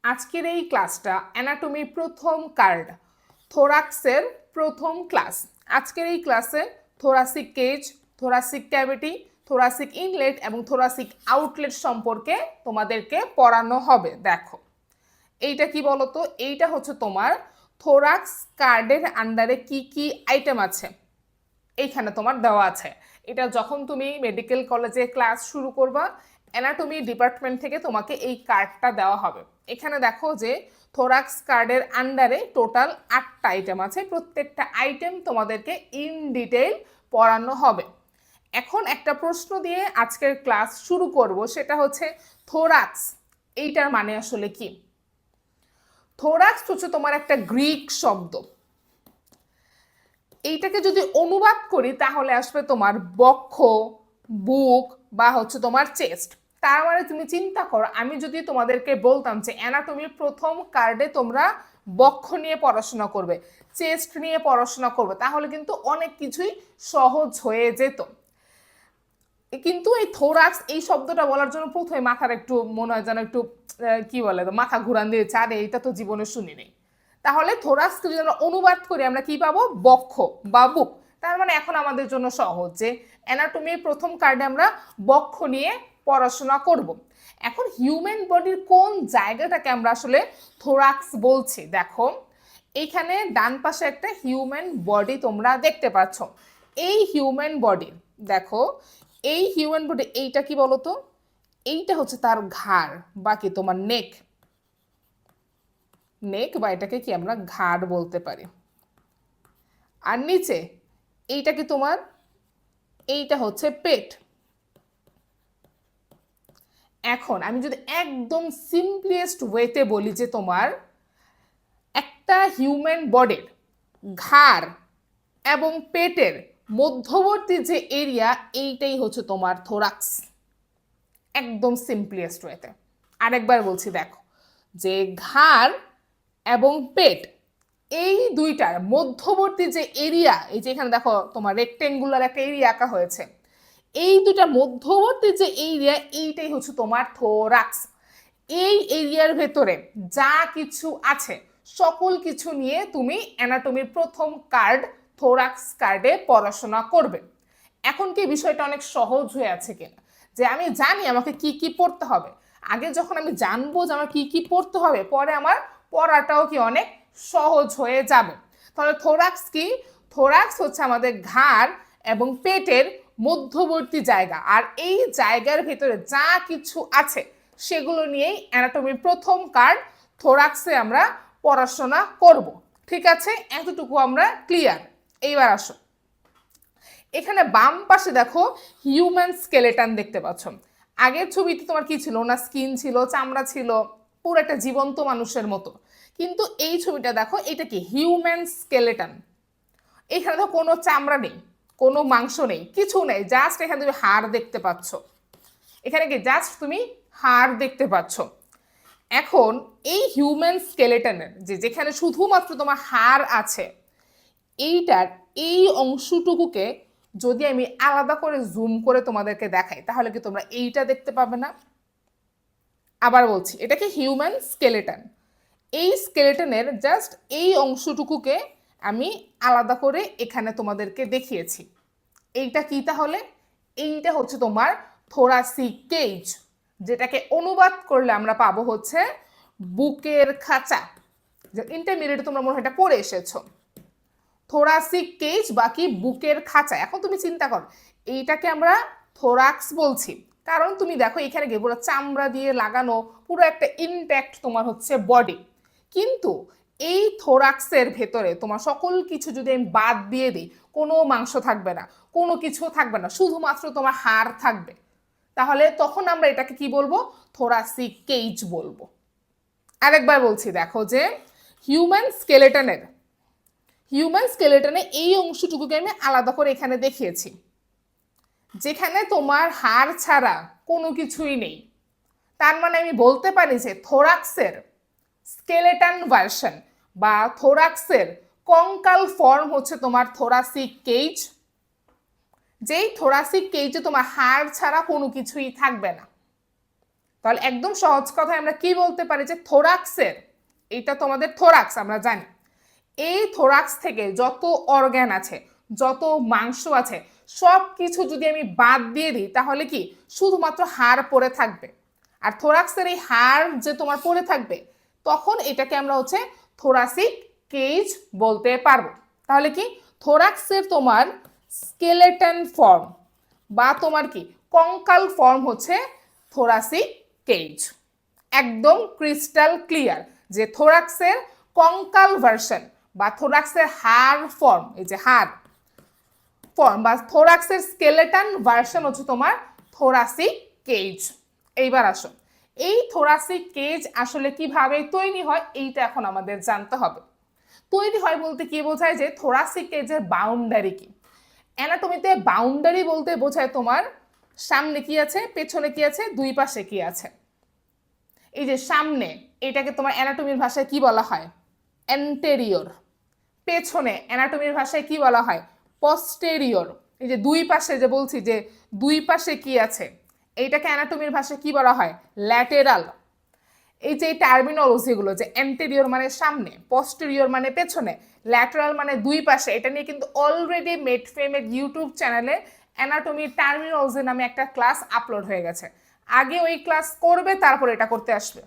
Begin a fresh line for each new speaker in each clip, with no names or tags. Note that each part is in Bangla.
আজকের এই ক্লাসটা অ্যানাটমি প্রথম কার্ড থোরাক্সের প্রথম ক্লাস। আজকের এই ক্লাসে thoracic cage, thoracic cavity, thoracic inlet এবং থোরাসিক আউটলেট সম্পর্কে তোমাদেরকে পড়ানো হবে। দেখো এইটা কি বলতো, এইটা হচ্ছে তোমার থোরাক্স কার্ডের আন্ডারে কি কি আইটেম আছে এইখানে তোমার দেওয়া আছে। এটা যখন তুমি মেডিকেল কলেজে ক্লাস শুরু করবা, অ্যানাটমি ডিপার্টমেন্ট থেকে তোমাকে এই কার্ডটা দেওয়া হবে। এখানে দেখো যে থোরাক্স কার্ডের আন্ডারে টোটাল 8টা আইটেম আছে, প্রত্যেকটা আইটেম তোমাদেরকে ইন ডিটেইল পড়ানো হবে। এখন একটা প্রশ্ন দিয়ে আজকের ক্লাস শুরু করব, সেটা হচ্ছে থোরাক্স এইটার মানে আসলে কি। থোরাক্স হচ্ছে তোমার একটা গ্রিক শব্দ। এইটাকে যদি অনুবাদ করি তাহলে আসবে তোমার বক্ষ, বুক বা হচ্ছে তোমার চেস্ট। তার মানে তুমি চিন্তা করো, আমি যদি তোমাদেরকে বলতাম যে অ্যানাটমির প্রথম কার্ডে তোমরা বক্ষ নিয়ে পড়াশোনা করবে, চেস্ট নিয়ে পড়াশোনা করবে, তাহলে কিন্তু অনেক কিছুই সহজ হয়ে যেত। কিন্তু এই থোরাক্স এই শব্দটা বলার জন্য প্রথমে মাথার একটু মনে হয় যেন একটু কি বলে, মাথা ঘুরান দিয়েছে, আরে এইটা তো জীবনে শুনিনি। তাহলে থোরাক্সকে যদি আমরা অনুবাদ করি আমরা কি পাবো, বক্ষ বা বুক। তার মানে এখন আমাদের জন্য সহজ যে অ্যানাটমির প্রথম কার্ডে আমরা বক্ষ নিয়ে পড়াশোনা করব। এখন হিউম্যান বডির কোন জায়গাটাকে আমরা আসলে থোরাক্স বলছি, দেখো এইখানে ডান পাশে একটা হিউম্যান বডি তোমরা দেখতে পাচ্ছ। এই হিউম্যান বডি দেখো, এই হিউম্যান বডি এইটা কি বলতো, এইটা হচ্ছে তার ঘাড় বা কি তোমার নেক, নেক বা এটাকে কি আমরা ঘাড় বলতে পারি। আর নিচে এইটা কি তোমার, এইটা হচ্ছে পেট। এখন আমি যদি একদম সিম্পলেস্ট ওয়েতে বলি যে তোমার একটা হিউম্যান বডির ঘাড় এবং পেটের মধ্যবর্তী যে এরিয়া, এইটাই হচ্ছে তোমার থোরাক্স, একদম সিম্পলেস্ট ওয়েতে। আরেকবার বলছি, দেখো যে ঘাড় এবং পেট এই দুইটার মধ্যবর্তী যে এরিয়া, এই যে এখানে দেখো তোমার রেক্টেঙ্গুলার একটা এরিয়া আঁকা হয়েছে, এই দুটা মধ্যবর্তী যে এরিয়া, এইটাই হচ্ছে তোমার থোরাক্স। এই এরিয়ার ভেতরে যা কিছু আছে সকল কিছু নিয়ে তুমি অ্যানাটমির প্রথম কার্ড থোরাক্স কার্ডে পড়াশোনা করবে। এখন কি বিষয়টা অনেক সহজ হয়ে আছে কিনা, যে আমি জানি আমাকে কি কি পড়তে হবে। আগে যখন আমি জানবো যে আমার কি কি পড়তে হবে, পরে আমার পড়াটাও কি অনেক সহজ হয়ে যাবে। তাহলে থোরাক্স কি, থোরাক্স হচ্ছে আমাদের ঘাড় এবং পেটের মধ্যবর্তী জায়গা, আর এই জায়গার ভেতরে যা কিছু আছে সেগুলো নিয়েই অ্যানাটমির প্রথম কার্ড থোরাক্সে আমরা পড়াশোনা করব। ঠিক আছে, এতটুকু আমরা ক্লিয়ার। এইবার আসো, এখানে বাম পাশে দেখো হিউম্যান স্কেলেটন দেখতে পাচ্ছ। আগের ছবিতে তোমার কি ছিল, ওনার স্কিন ছিল, চামড়া ছিল, পুরো একটা জীবন্ত মানুষের মতো। কিন্তু এই ছবিটা দেখো, এটা কি হিউম্যান স্কেলেটন। এখানে তো কোনো চামড়া নেই, কোনো মাংস নেই, কিছু নেই, জাস্ট এখানে তুমি হাড় দেখতে পাচ্ছ। এখানে কি জাস্ট তুমি হাড় দেখতে পাচ্ছ। এখন এই হিউম্যান স্কেলেটনের যেখানে শুধুমাত্র তোমার হাড় আছে, এইটার এই অংশটুকুকে যদি আমি আলাদা করে জুম করে তোমাদেরকে দেখাই, তাহলে কি তোমরা এইটা দেখতে পাবে না। আবার বলছি, এটাকে হিউম্যান স্কেলেটন। এই স্কেলেটনের জাস্ট এই অংশটুকুকে আমি আলাদা করে এখানে তোমাদেরকে দেখিয়েছি। এইটা কি তাহলে, এইটা হচ্ছে তোমার থোরাসিক কেজ, যেটাকে অনুবাদ করলে আমরা পাবো হচ্ছে বুকের খাঁচা। যে ইন্টারমিডিয়েটে তোমরা মনে হয় এটা পড়ে এসেছো, থোরাসিক কেজ বাকি বুকের খাঁচা। এখন তুমি চিন্তা করো, এইটাকে আমরা থোরাক্স বলছি কারণ তুমি দেখো এখানে গিয়ে পুরো চামড়া দিয়ে লাগানো পুরো একটা ইনট্যাক্ট তোমার হচ্ছে বডি। কিন্তু এই থোরাক্সের ভেতরে তোমার সকল কিছু যদি আমি বাদ দিয়ে দিই, কোনো মাংস থাকবে না, কোনো কিছু থাকবে না, শুধুমাত্র তোমার হাড় থাকবে, তাহলে তখন আমরা এটাকে কি বলবো, থোরাসিক কেজ বলবো। আরেকবার বলছি, দেখো যে হিউম্যান স্কেলেটনের এই অংশটুকুকে আমি আলাদা করে এখানে দেখিয়েছি, যেখানে তোমার হাড় ছাড়া কোনো কিছুই নেই। তার মানে আমি বলতে পারি যে থোরাক্সের স্কেলেটন ভার্সন বা থোরাক্সের কঙ্কাল ফর্ম হচ্ছে তোমার থোরাসিক কেজ, যেই থোরাসিক কেজে তোমার হাড় ছাড়া কোনো কিছুই থাকবে না। তাহলে একদম সহজ কথায় আমরা কি বলতে পারি যে থোরাক্সের, এটা তোমাদের থোরাক্স আমরা জানি, এই থোরাক্স থেকে যত অর্গান আছে, যত মাংস আছে, সব কিছু যদি আমি বাদ দিয়ে দিই তাহলে কি শুধুমাত্র হাড় পড়ে থাকবে। আর থোরাক্সের এই হাড় যে তোমার পড়ে থাকবে, তখন এটাকে আমরা হচ্ছে থোরাসিক কেজ বলতে পারবো। তাহলে কি থোরাক্সের তোমার স্কেলেটন ফর্ম বা তোমার কি কঙ্কাল ফর্ম হচ্ছে থোরাসিক কেজ। একদম ক্রিস্টাল ক্লিয়ার যে থোরাক্সের কঙ্কাল ভার্সন বা থোরাক্সের হাড় ফর্ম, এই যে হাড় ফর্ম বা থোরাক্সের স্কেলেটন ভার্সন হচ্ছে তোমার থোরাসিক কেজ। এইবার আসো, এই থোরাসিক কেজ আসলে কিভাবে তৈরি হয় এইটা এখন আমাদের জানতে হবে। তৈরি হয় বলতে কি বোঝায় যে থোরাসিক কেজের বাউন্ডারি কি। অ্যানাটমিতে বাউন্ডারি বলতে বোঝায় তোমার সামনে কি আছে, পেছনে কি আছে, দুই পাশে কি আছে। এই যে সামনে, এটাকে তোমার অ্যানাটমির ভাষায় কি বলা হয়, অ্যান্টেরিয়র। পেছনে অ্যানাটমির ভাষায় কি বলা হয়, পস্টেরিয়র। এই যে দুই পাশে যে বলছি যে দুই পাশে কি আছে, এইটাকে অ্যানাটমির ভাষায় কি বলা হয়, ল্যাটেরাল। এই যে টার্মিনোলজিগুলো যে অ্যান্টেরিয়র মানে সামনে, পস্টেরিয়র মানে পেছনে, ল্যাটেরাল মানে দুই পাশে, এটা নিয়ে কিন্তু অলরেডি মেডফেমের ইউটিউব চ্যানেলে অ্যানাটমি টার্মিনোলজি নামে একটা ক্লাস আপলোড হয়ে গেছে। আগে ওই ক্লাস করবে, তারপর এটা করতে আসবে।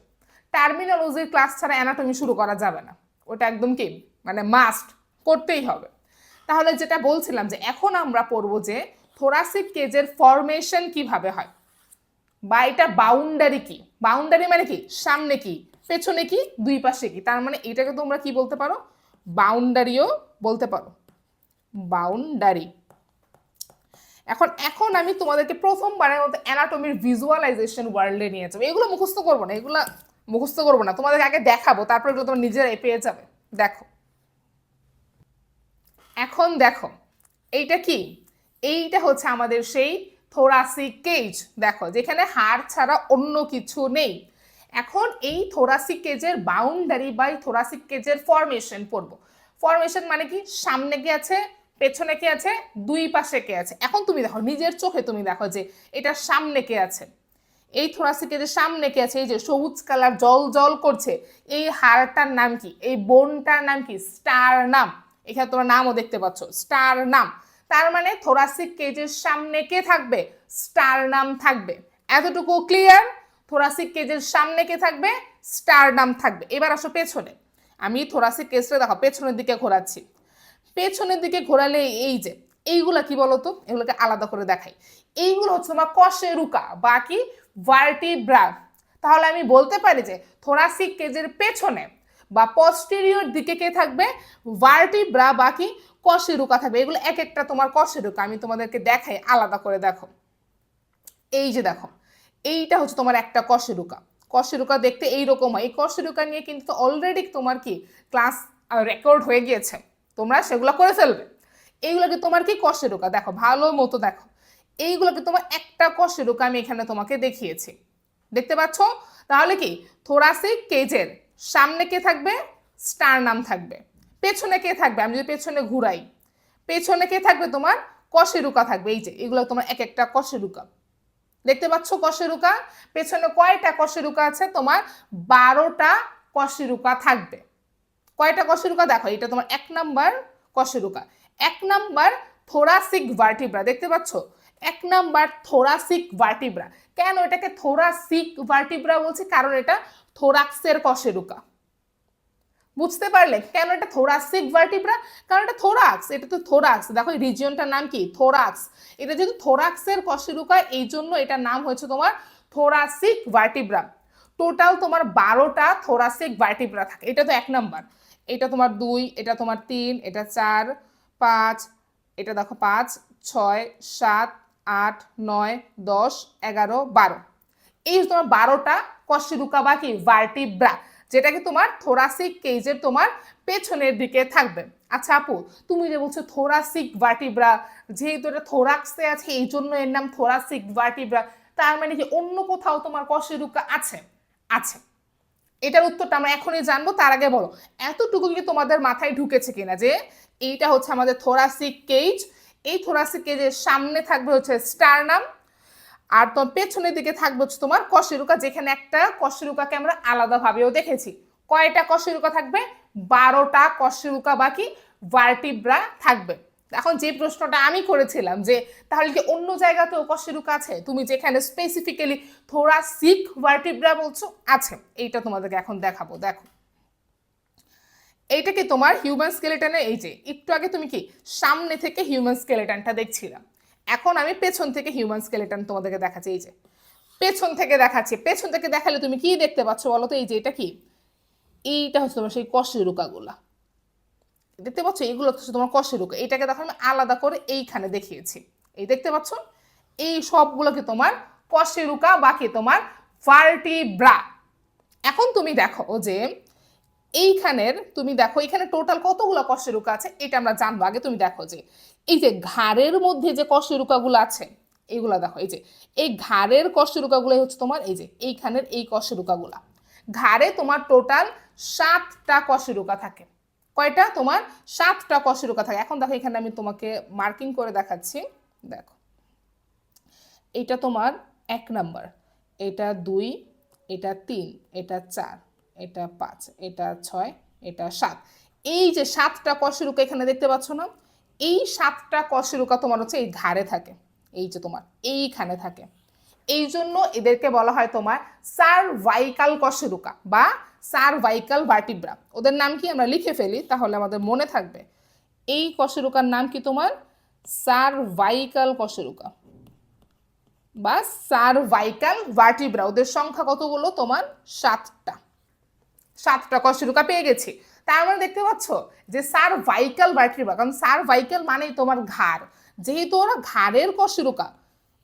টার্মিনোলজির ক্লাস ছাড়া অ্যানাটমি শুরু করা যাবে না, ওটা একদম কি মানে মাস্ট করতেই হবে। তাহলে যেটা বলছিলাম যে এখন আমরা পড়বো যে থোরাসিক কেজের ফরমেশন কিভাবে হয়, বা এটা বাউন্ডারি কি। বাউন্ডারি মানে কি, সামনে কি, পেছনে কি, দুই পাশে কি। তার মানে এটাকে তোমরা কি বলতে পারো, বাউন্ডারিও বলতে পারো, বাউন্ডারি। এখন এখন আমি তোমাদেরকে প্রথমবারের মতো অ্যানাটমির ভিজুয়ালাইজেশন ওয়ার্ল্ডে নিয়ে যাবো। এগুলো মুখস্থ করবো না, এগুলো মুখস্থ করবো না, তোমাদেরকে আগে দেখাবো, তারপর এগুলো তোমার নিজেরাই পেয়ে যাবে। দেখো, এখন দেখো এইটা কি, এইটা হচ্ছে আমাদের সেই থোরাসিক কেজ। দেখো যেখানে হাড় ছাড়া অন্য কিছু নেই। এখন এই থোরাসিক কেজের বাউন্ডারি বা থোরাসিক কেজের ফরমেশন পড়বো। ফরমেশন মানে কি, সামনে কি আছে, পেছনে কে আছে, দুই পাশে কে আছে। এখন তুমি দেখো নিজের চোখে, তুমি দেখো যে এটা সামনে কে আছে, এই থোরাসিক কেজের সামনে কে আছে, এই যে সবুজ কালার জল জল করছে, এই হাড়টার নাম কি, এই বোনটার নাম কি, স্টারনাম। এখানে তোমার নামও দেখতে পাচ্ছ, স্টারনাম। তার মানে থোরাসিক কেজের সামনে কে থাকবে, স্টারনাম থাকবে। এতটুকু ক্লিয়ার? থোরাসিক কেজের সামনে কে থাকবে, স্টারনাম থাকবে। এবার আসো পেছনে, আমি থোরাসিক কেজটা দেখো পেছনের দিকে ঘোরাচ্ছি। পেছনের দিকে ঘোরালে এই যে এইগুলা কি বলতো, এগুলোকে আলাদা করে দেখাই। এইগুলো হচ্ছে তোমার কশেরুকা বা কি ভার্টিব্রা। তাহলে আমি বলতে পারি যে থোরাসিক কেজের পেছনে বা পস্টেরিয়র দিকে কে থাকবে, ভার্টিব্রা বা কি কশেরুকা থাকবে। এগুলো এক একটা তোমার কশেরুকা, আমি তোমাদেরকে দেখাই আলাদা করে। দেখো এই যে দেখো, এইটা হচ্ছে তোমার একটা কশেরুকা। কশেরুকা দেখতে এইরকম হয়। এই কশেরুকা নিয়ে কিন্তু অলরেডি তোমার কি ক্লাস রেকর্ড হয়ে গিয়েছে, তোমরা সেগুলো করে ফেলবে। এইগুলোকে তোমার কি কশেরুকা, দেখো ভালো মতো দেখো, এইগুলোকে তোমার একটা কশেরুকা আমি এখানে তোমাকে দেখিয়েছি, দেখতে পাচ্ছ? তাহলে কি থোরাসিক কেজের সামনে কে থাকবে, স্টারনাম থাকবে। পেছনে কে থাকবে, আমি যদি পেছনে ঘুরাই, পেছনে কে থাকবে, তোমার কশেরুকা থাকবে। এই যে এগুলো তোমার এক একটা কশেরুকা, দেখতে পাচ্ছ কশেরুকা। পেছনে কয়টা কশেরুকা আছে, তোমার 12টা কশেরুকা থাকবে। কয়টা কশেরুকা, দেখো এটা তোমার 1 নাম্বার কশেরুকা। 1 নাম্বার থোরাসিক ভার্টিব্রা, দেখতে পাচ্ছ 1 নাম্বার থোরাসিক ভার্টিব্রা। কেন এটাকে থোরাসিক ভার্টিব্রা বলছি, কারণ এটা থোরাক্সের কশেরুকা। বুঝতে পারলে কেন এটা থোরাসিক ভার্টিব্রা, কারণ এটা থোরাক্স, এটা তো থোরাক্স। দেখো এই রিজিয়নটার নাম কি, থোরাক্স। এটা যেহেতু থোরাক্সের কশেরুকা, এই জন্য এটার নাম হয়েছে তোমার থোরাসিক ভার্টিব্রা। টোটাল তোমার 12টা থোরাসিক ভার্টিব্রা থাকে। এটা তো 1 নাম্বার, এটা তোমার 2, এটা তোমার 3, এটা 4, 5, এটা দেখো 5, 6, 7, 8, 9, 10, 11, 12। এই তোমার 12টা কশেরুকা বা কি ভার্টিব্রা, যেটাকে তোমার থোরাসিক কেজের তোমার পেছনের দিকে থাকবে। আচ্ছা আপু, তুমি যে বলছো থোরাসিক ভার্টিব্রা, যেহেতু এটা থোরাক্সে আছে এই জন্য এর নাম থোরাসিক ভার্টিব্রা, তার মানে কি অন্য কোথাও তোমার কশেরুকা আছে? আছে। এটার উত্তরটা আমরা এখনই জানবো। তার আগে বলো এতটুকু কি তোমাদের মাথায় ঢুকেছে কিনা যে এইটা হচ্ছে আমাদের থোরাসিক কেজ। এই থোরাসিক কেজের সামনে থাকবে হচ্ছে স্টারনাম, আর তোমার পেছনের দিকে থাকবে হচ্ছে তোমার কশেরুকা, যেখানে একটা কশেরুকাকে আমরা আলাদাভাবেও দেখেছি। কয়টা কশেরুকা থাকবে? 12টা কশেরুকা বাকি ভার্টিব্রা থাকবে। এখন যে প্রশ্নটা আমি করেছিলাম যে তাহলে কি অন্য জায়গাতেও কশেরুকা আছে, তুমি যেখানে স্পেসিফিক্যালি থোরাসিক ভার্টিব্রা বলছো, আছে। এইটা তোমাদেরকে এখন দেখাবো। দেখো, এইটা কি তোমার হিউম্যান স্কেলেটনের, এই যে একটু আগে তুমি কি সামনে থেকে হিউম্যান স্কেলেটনটা দেখছিলাম, এখন আমি পেছন থেকে হিউম্যান স্কেলেটন তোমাদেরকে দেখাচ্ছি। এই যে পেছন থেকে দেখাচ্ছি, পেছন থেকে দেখালে তুমি কি দেখতে পাচ্ছ বলো তো? এই যে এটা কি, এইটা হচ্ছে তোমার সেই কশেরুকাগুলা, দেখতে পাচ্ছ? এগুলো হচ্ছে তোমার কশেরুকা। এটাকে দেখো আমি আলাদা করে এইখানে দেখিয়েছি, এই দেখতে পাচ্ছ? এই সবগুলোকে তোমার কশেরুকা বাকি তোমার ভার্টিব্রা। এখন তুমি দেখো যে এইখানের, তুমি দেখো এখানে টোটাল কতগুলো কশেরুকা আছে এটা আমরা জানবো। আগে তুমি দেখো যে এই যে ঘাড়ের মধ্যে যে কশেরুকাগুলো আছে এইগুলা দেখো, এই যে এই ঘাড়ের কশেরুকাগুলো হচ্ছে তোমার এই যে এইখানের এই কশেরুকাগুলা। ঘাড়ে তোমার টোটাল 7টা কশেরুকা থাকে। কয়টা? তোমার 7টা কশেরুকা থাকে। এখন দেখো এখানে আমি তোমাকে মার্কিং করে দেখাচ্ছি। দেখো, এটা তোমার 1 নাম্বার, এটা 2, এটা 3, এটা 4, এটা 5, এটা 6, এটা 7। এই যে 7টা কশেরুকা এখানে দেখতে পাচ্ছ না? এই 7টা কশেরুকা তোমার হচ্ছে এই ঘাড়ে থাকে, এই যে তোমার এইখানে থাকে। এই জন্য এদেরকে বলা হয় তোমার সার্ভাইকাল কশেরুকা বা সার্ভাইকাল ভার্টিব্রা। ওদের নাম কি আমরা লিখে ফেলি তাহলে আমাদের মনে থাকবে। এই কশেরুকার নাম কি তোমার? সার্ভাইকাল কশেরুকা বা সার্ভাইকাল ভার্টিব্রা। ওদের সংখ্যা কতগুলো? তোমার 7টা কশেরুকা পেয়ে গেছি। তার মানে দেখতে পাচ্ছ যে সার্ভাইকাল ভার্টিব্রা, কারণ সার্ভাইকাল মানেই তোমার ঘাড়, যেহেতু ওরা ঘাড়ের কশেরুকা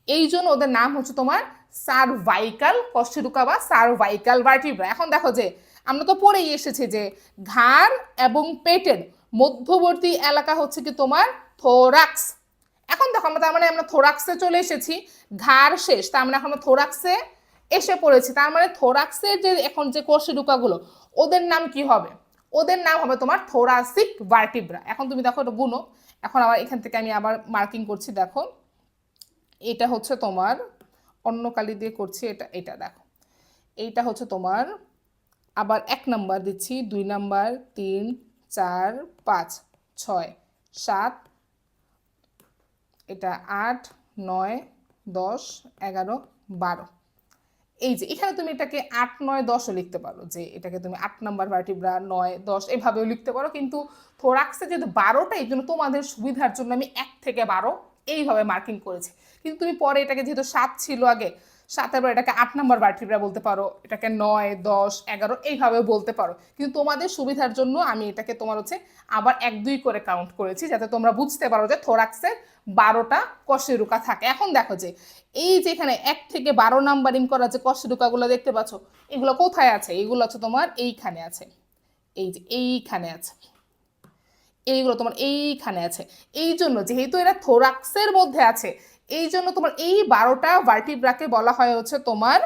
এই জন্য ওদের নাম হচ্ছে তোমার সার্ভাইকাল কশেরুকা বা সার্ভাইকাল ভার্টিব্রা। এখন দেখো যে আমরা তো পড়েই এসেছি যে ঘাড় এবং পেটের মধ্যবর্তী এলাকা হচ্ছে কি তোমার থোরাক্স। এখন দেখো আমরা তার মানে আমরা থোরাক্সে চলে এসেছি, ঘাড় শেষ, তার মানে এখন আমরা থোরাক্সে এসে পড়েছি। তার মানে থোরাক্সের যে এখন যে কশেরুকাগুলো ওদের নাম কি হবে? ওদের নাম হবে তোমার থোরাসিক ভার্টিব্রা। এখন তুমি দেখো এটা গুনো। এখন আবার এখান থেকে আমি আবার মার্কিং করছি। দেখো, এটা হচ্ছে তোমার অন্য কালি দিয়ে করছি, এটা এটা দেখো, এইটা হচ্ছে তোমার আবার 1 নাম্বার দিচ্ছি, 2 নাম্বার, 3, 4, 5, 6, 7, এটা 8, 9, 10, 11, 12। এই যে এখানে তুমি এটাকে 8, 9, 10ও লিখতে পারো, যে এটাকে তুমি 8 নাম্বার ভার্টিব্রা, 9, 10 এভাবেও লিখতে পারো। কিন্তু থোরাক্সে যেহেতু 12টা এই জন্য তোমাদের সুবিধার জন্য আমি 1 থেকে 12 এইভাবে মার্কিং করেছি। কিন্তু তুমি পরে এটাকে যেহেতু 7 ছিল আগে, 7-এর পর এটাকে 8 নাম্বার ভার্টিব্রা বলতে পারো, এটাকে 9, 10, 11 এইভাবেও বলতে পারো। কিন্তু তোমাদের সুবিধার জন্য আমি এটাকে তোমার হচ্ছে আবার 1, 2 করে কাউন্ট করেছি, যাতে তোমরা বুঝতে পারো যে থোরাক্সের 12টা কশেরুকা থাকে। এখন দেখো যে এই যে এখানে 1 থেকে 12 নাম্বারিং করা যে কশেরুকাগুলো দেখতে পাচ্ছ, এগুলো কোথায় আছে? এগুলো হচ্ছে তোমার এইখানে আছে, এই যে এইখানে আছে, এইগুলো তোমার এইখানে আছে। এই জন্য যেহেতু এরা থোরাক্সের মধ্যে আছে এই জন্য তোমার এই 12টা ভার্টিব্রাকে বলা হয় হচ্ছে তোমার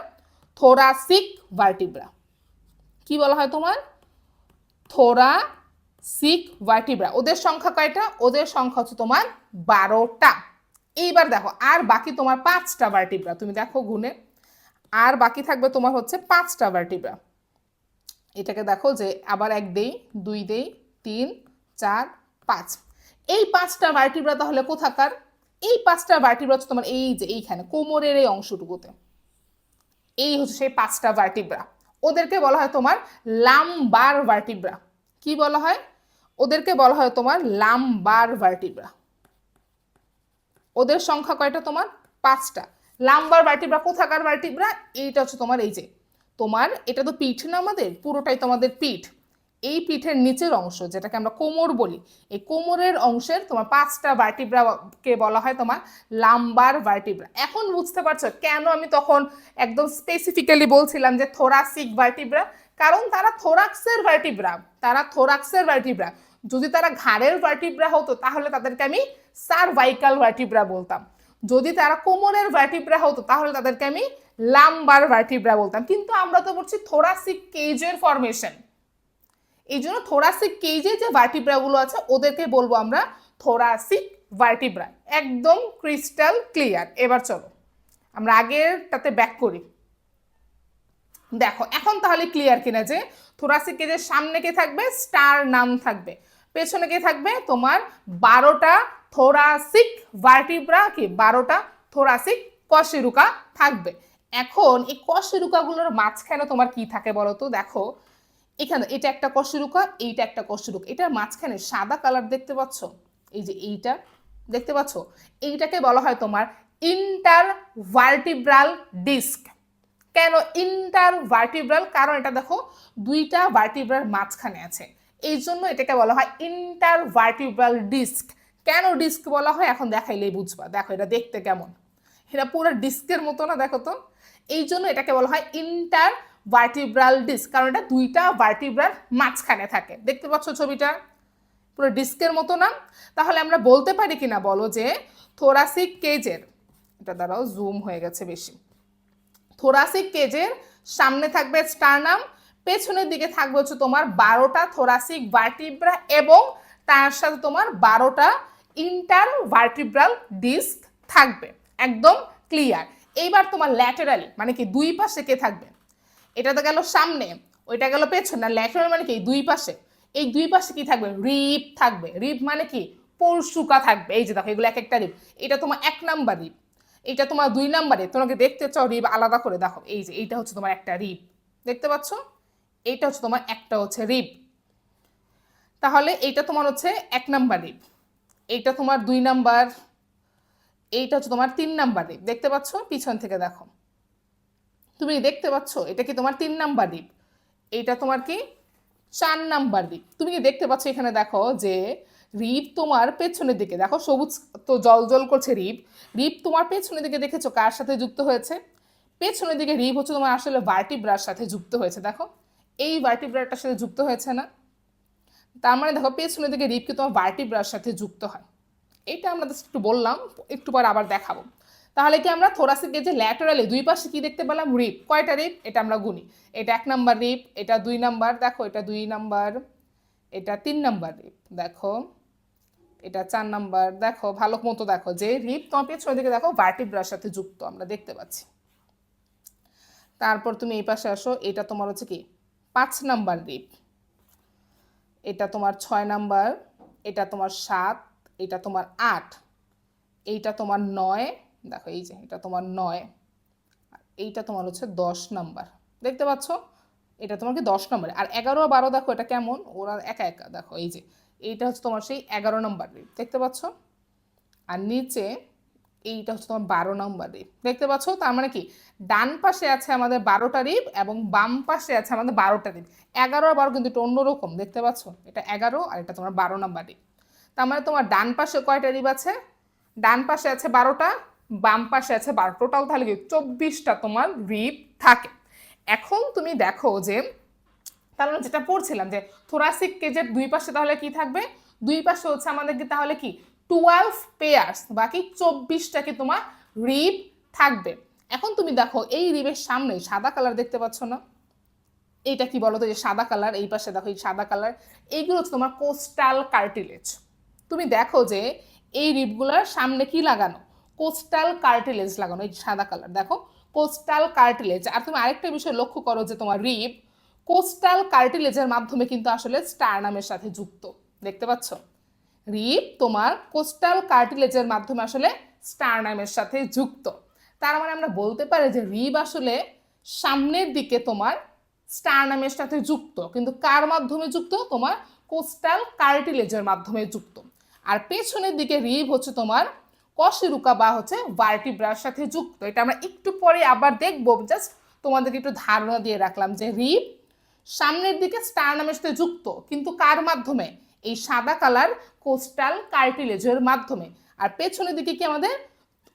থোরাসিক ভার্টিব্রা। কি বলা হয় তোমার? Thoracic vertebra. ওদের সংখ্যা কয়টা? ওদের সংখ্যা হচ্ছে তোমার 12টা। এইবার দেখো আর বাকি তোমার 5টা ভার্টিব্রা, তুমি দেখো গুনে, আর বাকি থাকবে তোমার হচ্ছে 5টা ভার্টিব্রা। এটাকে দেখো যে আবার 1 দেই, 2 দেই, 3, 4, 5। এই 5টা ভার্টিব্রা তাহলে কোথাকার? এই 5টা ভার্টিব্রা হচ্ছে তোমার এই যে এইখানে কোমরের এই অংশটুকুতে। এই হচ্ছে সেই 5টা ভার্টিব্রা। ওদেরকে বলা হয় তোমার লাম্বার ভার্টিব্রা। কি বলা হয়? ওদেরকে বলা হয় তোমার লাম্বার ভার্টিব্রা। ওদের সংখ্যা কয়টা তোমার? 5টা। লাম্বার ভার্টিব্রা কোথাকার ভার্টিব্রা? এইটা হচ্ছে তোমার এই যে তোমার, এটা তো পিঠ না আমাদের, পুরোটাই তোমাদের পিঠ। এই পিঠের নিচের অংশ যেটাকে আমরা কোমর বলি, এই কোমরের অংশের তোমার 5টা ভার্টিব্রাকে বলা হয় তোমার লাম্বার ভার্টিব্রা। এখন বুঝতে পারছো কেন আমি তখন একদম স্পেসিফিক্যালি বলছিলাম যে থোরাসিক ভার্টিব্রা? কারণ তারা থোরাক্সের ভার্টিব্রা, তারা থোরাক্সের ভার্টিব্রা। যদি তারা ঘাড়ের ভার্টিব্রা হতো তাহলে তাদেরকে আমি সার্ভাইকাল ভার্টিব্রা বলতাম। যদি তারা কোমরের ভার্টিব্রা হতো তাহলে তাদেরকে আমি লাম্বার ভার্টিব্রা বলতাম। কিন্তু আমরা তো বলছি থোরাসিক কেজের ফরমেশন, এই জন্য থোরাসিক কেজে যে ভার্টিব্রাগুলো আছে ওদেরকে বলবো আমরা থোরাসিক ভার্টিব্রা। একদম ক্রিস্টাল ক্লিয়ার। এবার চলো আমরা আগেরটাতে ব্যাক করি। দেখো এখন তাহলে ক্লিয়ার কিনা যে থোরাসিক কেজের সামনে কে থাকবে, স্টারনাম থাকবে, পেছনে কে থাকবে তোমার 12টা থোরাসিক ভার্টিব্রা, কি 12টা থোরাসিক কশেরুকা থাকবে। এখন এই কশেরুকাগুলোর মাঝখানে তোমার কি থাকে বলো তো? দেখো এখানে এটা একটা কশেরুকা, এইটা একটা কশেরুকা, এটার মাঝখানে সাদা কালার দেখতে পাচ্ছ, এই যে এইটা দেখতে পাচ্ছ, এইটাকে বলা হয় তোমার ইন্টারভার্টিব্রাল ডিস্ক। কেন ইন্টারভার্টিব্রাল? কারণ এটা দেখো দুইটা ভার্টিব্রার মাঝখানে আছে, এই জন্য এটাকে বলা হয় ইন্টারভার্টিব্রাল ডিস্ক। কেন ডিস্ক বলা হয় এখন দেখাইলেই বুঝবা। দেখো এটা দেখতে কেমন, এটা পুরো ডিস্কের মতো না? দেখো তো, এই জন্য এটাকে বলা হয় ইন্টারভার্টিব্রাল ডিস্ক, কারণ এটা দুইটা ভার্টিব্রার মাঝখানে থাকে। দেখতে পাচ্ছ ছবিটা পুরো ডিস্কের মতো না? তাহলে আমরা বলতে পারি কিনা বলো যে থোরাসিক কেজের, এটা দ্বারাও জুম হয়ে গেছে বেশি, থোরাসিক কেজের সামনে থাকবে স্টারনাম, পেছনের দিকে থাকবে হচ্ছে তোমার 12টা থোরাসিক ভার্টিব্রা এবং তার সাথে তোমার 12টা ইন্টারভার্টিব্রাল ডিস্ক থাকবে। একদম ক্লিয়ার। এইবার তোমার ল্যাটেরালি মানে কি দুই পাশে কে থাকবে? এটা তো গেল সামনে, ওইটা গেল পেছনে, না ল্যাটেরাল মানে কি দুই পাশে। এই দুই পাশে কি থাকবে? রিব থাকবে। রিব মানে কি পরশুকা থাকবে। এই যে দেখো এগুলো এক একটা রিব, এটা তোমার 1 নাম্বার রিব, এটা তোমার 2 নাম্বারে। তোমাকে দেখতে চাও রিব আলাদা করে, দেখো এই যে এইটা হচ্ছে তোমার একটা রিব, দেখতে পাচ্ছ? এইটা হচ্ছে তোমার একটা হচ্ছে রিব। তাহলে এইটা তোমার হচ্ছে 1 নাম্বার রিব, এইটা তোমার 2 নাম্বার, এইটা হচ্ছে তোমার 3 নাম্বার রিব। দেখতে পাচ্ছ? পিছন থেকে দেখো, তুমি দেখতে পাচ্ছ এটা কি তোমার 3 নাম্বার রিব, এইটা তোমার কি 4 নাম্বার রিব। তুমি কি দেখতে পাচ্ছ এখানে? দেখো যে রিব তোমার পেছনের দিকে, দেখো সবুজ তো জল জল করছে রিব, রিব তোমার পেছনের দিকে দেখেছো কার সাথে যুক্ত হয়েছে? পেছনের দিকে রিব হচ্ছে তোমার আসলে ভার্টিব্রার সাথে যুক্ত হয়েছে। দেখো এই ভার্টিব্রাটার সাথে যুক্ত হয়েছে না? তার মানে দেখো পেছনের দিকে রিব কি তোমার ভার্টিব্রার সাথে যুক্ত হয়। এটা আমরা একটু বললাম, একটু পর আবার দেখাবো। তাহলে কি আমরা থোরাসিক যে ল্যাটারালি দুই পাশে কি দেখতে পেলাম? রিব। কয়টা রিব? এটা আমরা গুনি। এটা 1 নাম্বার রিব, এটা 2 নাম্বার, দেখো এটা 2 নাম্বার, এটা 3 নাম্বার রিব, দেখো এটা 4 নাম্বার। দেখো ভালো মতো দেখো যে রিব তোমার পেছনের দিকে দেখো ভার্টিব্রার সাথে যুক্ত আমরা দেখতে পাচ্ছি। তারপর তুমি এই পাশে আসো, এটা তোমার হচ্ছে কি 5 নাম্বার রিব, এটা তোমার 6 নাম্বার, এটা তোমার 7, এটা তোমার 8, এইটা তোমার 9, দেখো এই যে এটা তোমার 9, এইটা তোমার হচ্ছে 10 নাম্বার। দেখতে পাচ্ছ? এটা তোমার কি 10 নম্বরে। আর 11 আর 12 দেখো এটা কেমন, ওরা একা একা। দেখো এই যে এইটা হচ্ছে তোমার সেই 11 নম্বর রিব, দেখতে পাচ্ছ? আর নিচে এইটা হচ্ছে তোমার 12 নম্বর রিব, দেখতে পাচ্ছ? তার মানে কি ডান পাশে আছে আমাদের 12টা রিব এবং বাম পাশে আছে আমাদের 12টা রিব। 11 আর 12 কিন্তু একটু অন্যরকম, দেখতে পাচ্ছ? এটা 11 আর এটা তোমার 12 নম্বর রিব। তার মানে তোমার ডান পাশে কয়টা রিব আছে? ডান পাশে আছে 12টা, বাম পাশে আছে 12, টোটাল তাহলে কি 24টা তোমার রিব থাকে। এখন তুমি দেখো যে তাহলে যেটা পড়ছিলাম যে থোরাসিক কেজের দুই পাশে তাহলে কি থাকবে? দুই পাশে হচ্ছে আমাদের কি তাহলে কি 12 পেয়ার্স, বাকি 24টা কি তোমার রিব থাকবে। এখন তুমি দেখো এই রিবের সামনে সাদা কালার দেখতে পাচ্ছ না? এইটা কি বলতো? যে সাদা কালার, এই পাশে দেখো এই সাদা কালার, এইগুলো হচ্ছে তোমার কোস্টাল কার্টিলেজ। তুমি দেখো যে এই রিবগুলোর সামনে কি লাগানো? কোস্টাল কার্টিলেজ লাগানো, এই সাদা কালার দেখো কোস্টাল কার্টিলেজ। আর তুমি আরেকটা বিষয় লক্ষ্য করো যে তোমার রিব কোস্টাল কার্টিলেজের মাধ্যমে কিন্তু আসলে স্টারনামের সাথে যুক্ত, দেখতে পাচ্ছ? রিব তোমার কোস্টাল কার্টিলেজের মাধ্যমে আসলে স্টারনামের সাথে যুক্ত। তার মানে আমরা বলতে পারি যে রিব আসলে সামনের দিকে তোমার স্টারনামের সাথে যুক্ত, কিন্তু কার মাধ্যমে যুক্ত? তোমার কোস্টাল কার্টিলেজের মাধ্যমে যুক্ত। আর পেছনের দিকে রিব হচ্ছে তোমার কশেরুকা বা হচ্ছে ভার্টিব্রার সাথে যুক্ত। এটা আমরা একটু পরে আবার দেখবো, জাস্ট তোমাদেরকে একটু ধারণা দিয়ে রাখলাম যে রিব সামনের দিকে স্টারনামের সাথে যুক্ত, কিন্তু কার মাধ্যমে? এই সাদা কালার কোস্টাল কার্টিলেজের মাধ্যমে। আর পেছনের দিকে কি আমাদের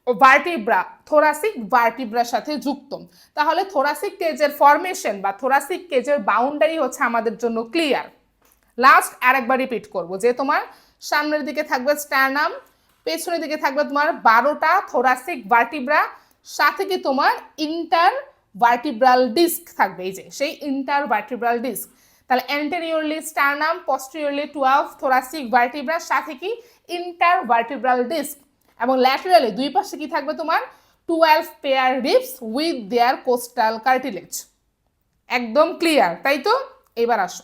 ভার্টিব্রা, থোরাসিক ভার্টিব্রার সাথে যুক্ত। তাহলে থোরাসিক কেজের ফরমেশন বা থোরাসিক কেজের বাউন্ডারি হচ্ছে আমাদের জন্য ক্লিয়ার। লাস্ট আরেকবার রিপিট করব যে তোমার সামনের দিকে থাকবে স্টারনাম, পেছনের দিকে থাকবে তোমার 12টা থোরাসিক ভার্টিব্রা, সাথে কি তোমার ইন্টার ভার্টিব্রাল ডিস্ক থাকবে, এই যে সেই ইন্টার ভার্টিব্রাল ডিস্ক। তাহলে অ্যান্টেরিয়রলি স্টারনাম, পস্টেরিয়রলি 12 থোরাসিক ভার্টিব্রা, সাথে কি ইন্টার ভার্টিব্রাল ডিস্ক। এবং ল্যাটারালি দুই পাশে কি থাকবে তোমার 12 pair ribs with their coastal cartilage. একদম ক্লিয়ার, তাই তো? এবার আসো,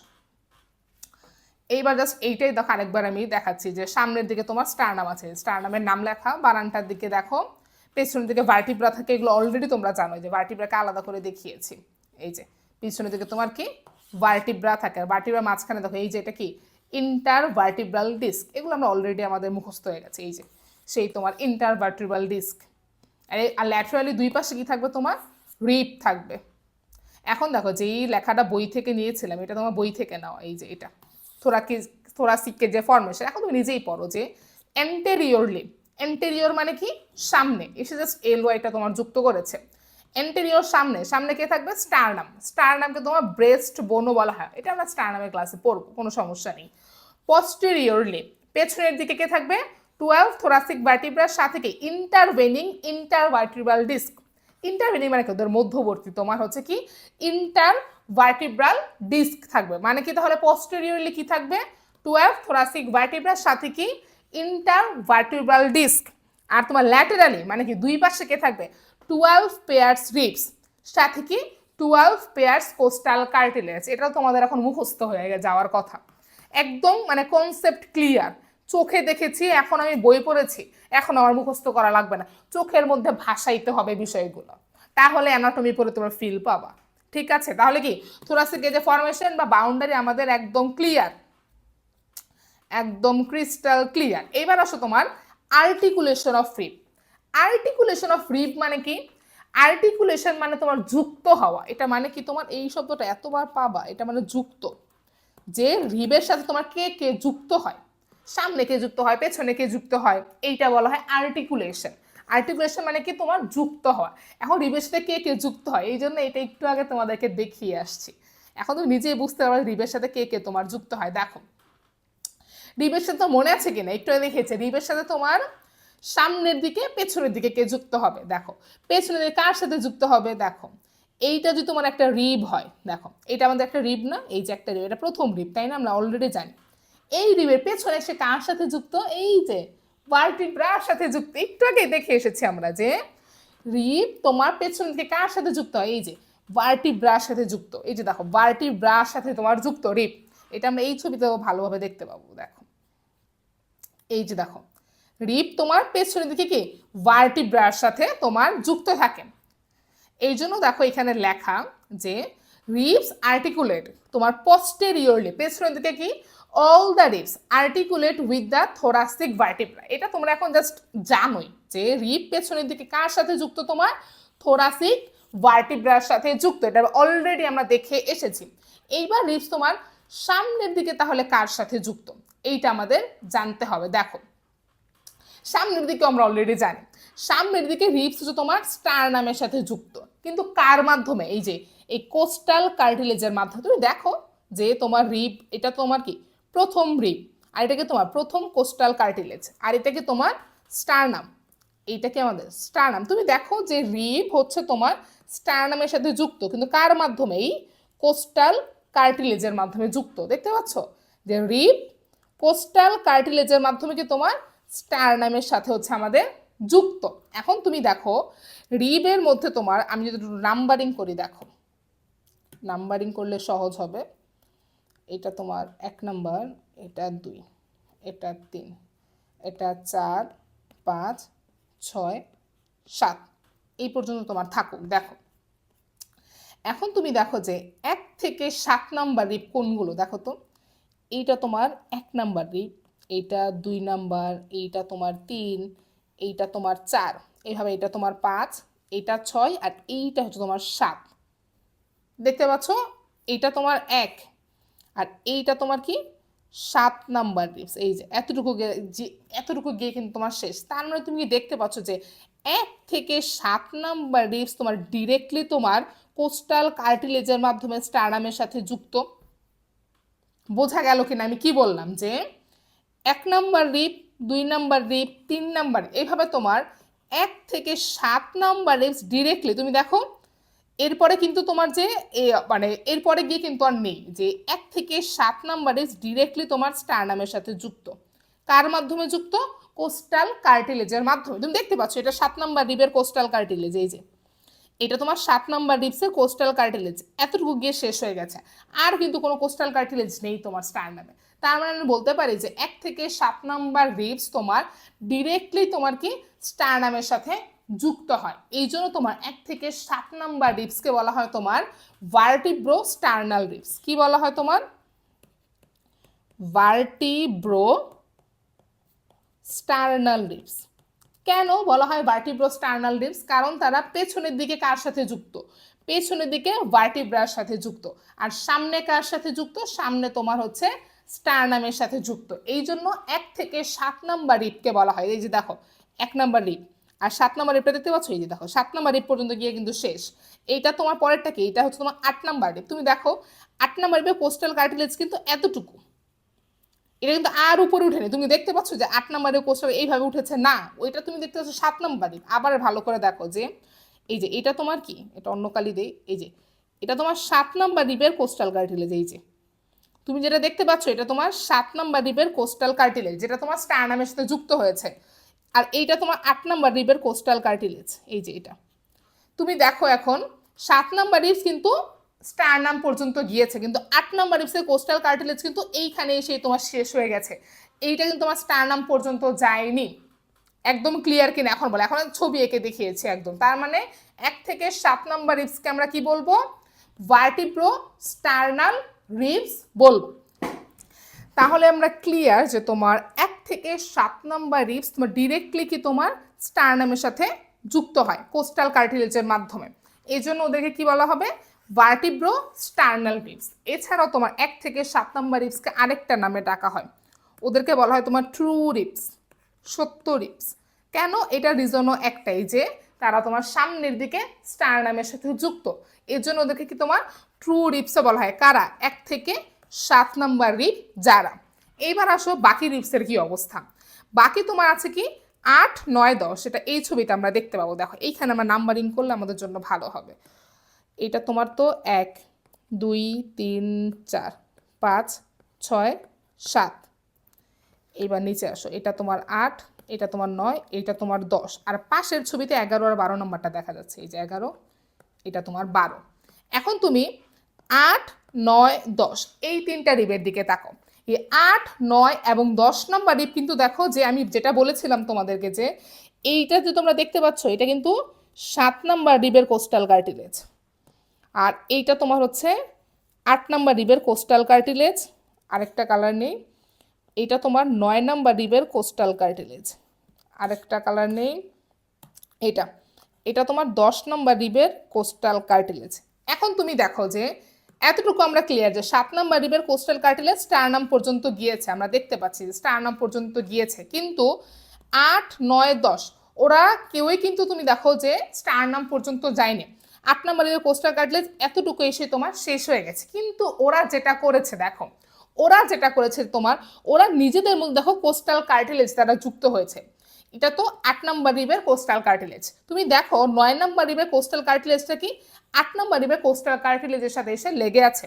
এইবার জাস্ট এইটাই দেখো, আরেকবার আমি দেখাচ্ছি যে সামনের দিকে তোমার স্টারনাম আছে, স্টারনামের নাম লেখা, বারান্টার দিকে দেখো, পেছনের দিকে ভার্টিব্রা থাকে, এগুলো অলরেডি তোমরা জানো যে ভার্টিব্রাকে আলাদা করে দেখিয়েছি। এই যে পিছনের দিকে তোমার কি ভার্টিব্রা থাকে, ভার্টিব্রা মাঝখানে দেখো এই যে এটা কি ইন্টার ভার্টিব্রাল ডিস্ক, এগুলো আমরা অলরেডি আমাদের মুখস্থ হয়ে গেছে। এই যে সেই তোমার ইন্টার ভার্টিব্রাল ডিস্ক, আর ল্যাটারালি দুই পাশে কি থাকবে তোমার রিপ থাকবে। এখন দেখো যেই লেখাটা বই থেকে নিয়েছিলাম, এটা তোমার বই থেকে নাও, এই যে এটা থোরাসিকের যে ফরমেশন, এখন তুমি নিজেই পড়ো যে এন্টেরিয়রলি, এন্টেরিয়র মানে কি সামনে, এসে জাস্ট এল ওয়াইটা তোমার যুক্ত করেছে। এন্টেরিয়র সামনে, সামনে কে থাকবে স্টারনাম, স্টারনামকে তোমার ব্রেস্ট বোনও বলা হয়, এটা আমরা স্টারনামের ক্লাসে পড়বো, কোনো সমস্যা নেই। পস্টেরিয়রলি পেছনের দিকে কে থাকবে 12 থোরাসিক ভার্টিব্রার সাথে কি ইন্টারভেনিং ইন্টারভার্টিব্রাল ডিস্ক, ইন্টারভেনিং মানে কি ওদের মধ্যবর্তী তোমার হচ্ছে কি ইন্টার ভার্টিব্রাল ডিস্ক থাকবে, মানে কি তাহলে পস্টেরিয়রলি কি থাকবে 12 থোরাসিক ভার্টিব্রার সাথে কি ইন্টার ভার্টিব্রাল ডিস্ক। আর তোমার ল্যাটেরালি মানে কি দুই পাশে কে থাকবে 12 পেয়ার্স রিবস সাথে কি 12 পেয়ার্স কোস্টাল কার্টিলেজ। এটাও তোমাদের এখন মুখস্থ হয়ে যাওয়ার কথা, একদম মানে কনসেপ্ট ক্লিয়ার, চোখে দেখেছি, এখন আমি বই পড়েছি, এখন আমার মুখস্থ করা লাগবে না, চোখের মধ্যে ভাসাইতে হবে বিষয়গুলো, তাহলে অ্যানাটমি পড়ে তোমরা ফিল পাবা। ঠিক আছে, তাহলে কি থোরাসিকের যে ফরমেশন বা বাউন্ডারি আমাদের একদম ক্লিয়ার, একদম ক্রিস্টাল ক্লিয়ার। এবার আসো তোমার articulation of rib. Articulation of rib মানে কি, আর্টিকুলেশন মানে তোমার যুক্ত হওয়া, এটা মানে কি তোমার এই শব্দটা এতবার পাবা, এটা মানে যুক্ত, যে রিবের সাথে তোমার কে কে যুক্ত হয়, সামনে কে যুক্ত হয়, পেছনে কে যুক্ত হয়, এইটা বলা হয় আর্টিকুলেশন। আর্টিকুলেশন মানে কি তোমার যুক্ত হওয়া। এখন রিবের সাথে কে কে যুক্ত হয়, এই জন্য এটা একটু আগে তোমাদেরকে দেখিয়ে আসছি, এখন তুমি নিজেই বুঝতে পারবে রিবের সাথে কে কে তোমার যুক্ত হয়। দেখো রিবের সাথে তো মনে আছে কিনা, একটু দেখেছে, রিবের সাথে তোমার সামনের দিকে পেছনের দিকে কে যুক্ত হবে, দেখো পেছনের দিকে কার সাথে যুক্ত হবে, দেখো এইটা যদি তোমার একটা রিব হয়, দেখো এটা আমাদের একটা রিব না, এই যে একটা রিব, এটা প্রথম রিব, তাই না, আমরা অলরেডি জানি। এই রিবের পেছনে সে কার সাথে যুক্ত, এই যে ভার্টিব্রার সাথে যুক্ত, একটু আগে দেখে এসেছি আমরা যে রিব তোমার পেছন দিকে কার সাথে যুক্ত হয়, এই যে ভার্টিব্রার সাথে যুক্ত, এই যে দেখো ভার্টিব্রার সাথে তোমার যুক্ত রিব, এটা আমরা এই ছবিতেও ভালোভাবে দেখতে পাবো। দেখো এই যে দেখো রিব তোমার পেছনের দিকে কি ভার্টিব্রার সাথে তোমার যুক্ত থাকে, এই জন্য দেখো এখানে লেখা যে রিবস আর্টিকুলেট তোমার পস্টেরিয়রলি, পেছনের দিকে কি all the ribs articulate with the thoracic vertebra. এটা তোমরা এখন জাস্ট জানোই যে রিব পেছনের দিকে কার সাথে যুক্ত, তোমার থোরাসিক ভার্টিব্রার সাথে যুক্ত, এটা অলরেডি আমরা দেখে এসেছি। এইবার রিবস তোমার সামনের দিকে তাহলে কার সাথে যুক্ত, এইটা আমাদের জানতে হবে। দেখো সামনের দিকে আমরা অলরেডি জানি, সামনের দিকে রিবস হচ্ছে তোমার স্টারনামের সাথে যুক্ত, কিন্তু কার মাধ্যমে, এই যে এই কোস্টাল কার্টিলেজের মাধ্যমে। তুমি দেখো যে তোমার রিব এটা তোমার কি প্রথম রিব, আর এটাকে তোমার প্রথম কোস্টাল কার্টিলেজ, আর এটাকে তোমার স্টারনাম, এইটাকে আমাদের স্টারনাম। তুমি দেখো যে রিব হচ্ছে তোমার স্টারনামের সাথে যুক্ত, কিন্তু কার মাধ্যমে, এই কোস্টাল কার্টিলেজের মাধ্যমে যুক্ত, দেখতে পাচ্ছ যে রিব কোস্টাল কার্টিলেজের মাধ্যমে কি তোমার স্টারনামের সাথে হচ্ছে আমাদের যুক্ত। এখন তুমি দেখো রিবের মধ্যে তোমার, আমি যদি নাম্বারিং করি, দেখো নাম্বারিং করলে সহজ হবে, এটা তোমার 1 নাম্বার, এটা 2, এটা 3, এটা 4, 5, 6, 7, এই পর্যন্ত তোমার থাকুক। দেখো এখন তুমি দেখো যে 1 থেকে 7 নাম্বার রিব কোনগুলো, দেখো তো এইটা তোমার 1 নাম্বার রিব, এইটা 2 নাম্বার, এইটা তোমার 3, এইটা তোমার 4, এইভাবে এটা তোমার 5, এইটা 6, আর এইটা হচ্ছে তোমার 7, দেখতে পাচ্ছ এইটা তোমার 1, আর এইটা তোমার কি 7 নাম্বার রিবস। এই যে এতটুকু গিয়ে কিন্তু তোমার শেষ, তার মানে তুমি কি দেখতে পাচ্ছ যে 1 থেকে 7 নাম্বার রিবস তোমার ডিরেক্টলি তোমার কোস্টাল কার্টিলেজের মাধ্যমে স্টারনামের সাথে যুক্ত। বোঝা গেল কিনা আমি কি বললাম, যে 1 number rib, 2 number rib, 3 number, এইভাবে তোমার 1 থেকে 7 নাম্বার রিবস ডিরেক্টলি তুমি দেখো, এরপরে কিন্তু তোমার যে মানে এরপরে গিয়ে কিন্তু আর নেই, যে 1 থেকে 7 নাম্বার রিবস ডিরেক্টলি তোমার স্টারনামের সাথে যুক্ত, কার মাধ্যমে যুক্ত, কোস্টাল কার্টিলেজের মাধ্যমে। তুমি দেখতে পাচ্ছ এটা 7 নাম্বার রিবের কোস্টাল কার্টিলেজ, এই যে এটা তোমার 7 নাম্বার রিবসের কোস্টাল কার্টিলেজ, এতটুকু গিয়ে শেষ হয়ে গেছে, আর কিন্তু কোনো কোস্টাল কার্টিলেজ নেই তোমার স্টারনামে। তার মানে আমি বলতে পারি যে 1 থেকে 7 নাম্বার রিবস তোমার ডিরেক্টলি তোমার কি স্টারনামের সাথে যুক্ত হয়। এই জন্য তোমার 1 থেকে 7 নাম্বার রিবসকে বলা হয় তোমার ভার্টিব্রো স্টার্নাল রিবস। কি বলা হয় তোমার? ভার্টিব্রো স্টার্নাল রিবস। কেন বলা হয় ভার্টিব্রো স্টার্নাল রিবস? কারণ তারা পেছনের দিকে কার সাথে যুক্ত? পেছনের দিকে ভার্টিব্রার সাথে যুক্ত। আর সামনে কার সাথে যুক্ত? সামনে তোমার হচ্ছে স্টারনামের সাথে যুক্ত। এই জন্য 1 থেকে 7 নাম্বার রিবকে বলা হয়, এই যে দেখো 1 নাম্বার রিব আর 7 নাম্বার রিবটা দেখতে পাচ্ছ, এই যে দেখো 7 নাম্বার রিব পর্যন্ত গিয়ে কিন্তু শেষ। এইটা তোমার পরেরটা কি? এটা হচ্ছে তোমার 8 নাম্বার রিব। তুমি দেখো 8 নাম্বার রিবে কোস্টাল কার্টিলেজ কিন্তু এতটুকু, এটা কিন্তু আর উপরে উঠেনি। তুমি দেখতে পাচ্ছ যে 8 নাম্বারের কোস্টাল এইভাবে উঠেছে না, ওইটা তুমি দেখতে পাচ্ছ 7 নাম্বারে। আবার ভালো করে দেখো যে এই যে এটা তোমার কি, এটা অন্য কালি দেই, এই যে এটা তোমার 7 নাম্বার রিবের কোস্টাল কার্টিলেজ। এই যে তুমি যেটা দেখতে পাচ্ছ এটা তোমার 7 নাম্বার রিবের কোস্টাল কার্টিলেজ, যেটা তোমার স্টারনামের সাথে যুক্ত হয়েছে। আর এইটা তোমার 8 নাম্বার রিবের কোস্টাল কার্টিলেজ, এই যে এটা। তুমি দেখো এখন 7 নাম্বার রিবস কিন্তু স্টারনাম পর্যন্ত গিয়েছে, কিন্তু 8 নাম্বার রিবসের কোস্টাল কার্টিলেজ কিন্তু এইখানে এসে তোমার শেষ হয়ে গেছে। এইটা কিন্তু তোমার স্টারনাম পর্যন্ত যায়নি। একদম ক্লিয়ার কিনা এখন বলে? এখন ছবি এঁকে দেখিয়েছি একদম। তার মানে 1 থেকে 7 নাম্বার রিবসকে আমরা কি বলবো? ভার্টিব্রো স্টার্নাল রিবস বলবো। তাহলে আমরা ক্লিয়ার যে তোমার 1 থেকে 7 নাম্বার রিবস তোমার ডিরেক্টলি কি তোমার স্টারনামের সাথে যুক্ত হয় কোস্টাল কার্টিলেজের মাধ্যমে। এই জন্য ওদেরকে কি বলা হবে? ভার্টিব্রো স্টার্নাল রিবস। এছাড়াও তোমার 1 থেকে 7 নাম্বার রিবসকে আরেকটা নামে ডাকা হয়, ওদেরকে বলা হয় তোমার ট্রু রিবস, সত্য রিবস। কেন? এটা রিজনও একটাই যে তারা তোমার সামনের দিকে স্টারনামের সাথে যুক্ত, এর জন্য ওদেরকে কি তোমার ট্রু রিবসও বলা হয়। কারা? 1 থেকে 7 নাম্বার রিব যারা। এইবার আসো বাকি রিবসের কি অবস্থা। বাকি তোমার আছে কি 8, 9, 10, এটা এই ছবিটা আমরা দেখতে পাবো। দেখো এইখানে আমরা নাম্বারিং করলে আমাদের জন্য ভালো হবে। এটা তোমার তো 1, 2, 3, 4, 5, 6, 7। এইবার নিচে আসো, এটা তোমার 8, এটা তোমার 9, এটা তোমার 10, আর পাশের ছবিতে 11 আর 12 নম্বরটা দেখা যাচ্ছে, এই যে 11, এটা তোমার 12। এখন তুমি 8, 9, 10 এই তিনটা রিবের দিকে তাকো। এই 8, 9 এবং 10 নম্বর রিব কিন্তু দেখো যে আমি যেটা বলেছিলাম তোমাদেরকে যে এইটা যে তোমরা দেখতে পাচ্ছ এটা কিন্তু 7 নাম্বার রিবের কোস্টাল কার্টিলেজ, আর এইটা তোমার হচ্ছে 8 নাম্বার রিবের কোস্টাল কার্টিলেজ। আরেকটা কালার নেই, এটা তোমার 9 নাম্বার রিবের কোস্টাল কার্টিলেজ। আরেকটা কালার নেই, এটা এটা তোমার 10 নাম্বার রিবের কোস্টাল কার্টিলেজ। এখন তুমি দেখো যে এতটুকু আমরা ক্লিয়ার যে 7 নাম্বার রিবের কোস্টাল কার্টিলেজ স্টারনাম পর্যন্ত গিয়েছে, আমরা দেখতে পাচ্ছি যে স্টারনাম পর্যন্ত গিয়েছে, কিন্তু 8, 9, 10 ওরা কেউই কিন্তু তুমি দেখো যে স্টারনাম পর্যন্ত যায়নি। 8 নাম্বার রিবের কোস্টাল কার্টিলেজ এতটুকু এসে তোমার শেষ হয়ে গেছে, কিন্তু ওরা যেটা করেছে দেখো, ওরা যেটা করেছে তোমার, ওরা নিজেদের মধ্যে দেখো কোস্টাল কার্টিলেজ তারা যুক্ত হয়েছে। এটা তো 8 নাম্বার রিবের কোস্টাল কার্টিলেজ। তুমি দেখো 9 নাম্বার রিবের কোস্টাল কার্টিলেজটা কি 8 নাম্বার রিবের কোস্টাল কার্টিলেজের সাথে এসে লেগে আছে।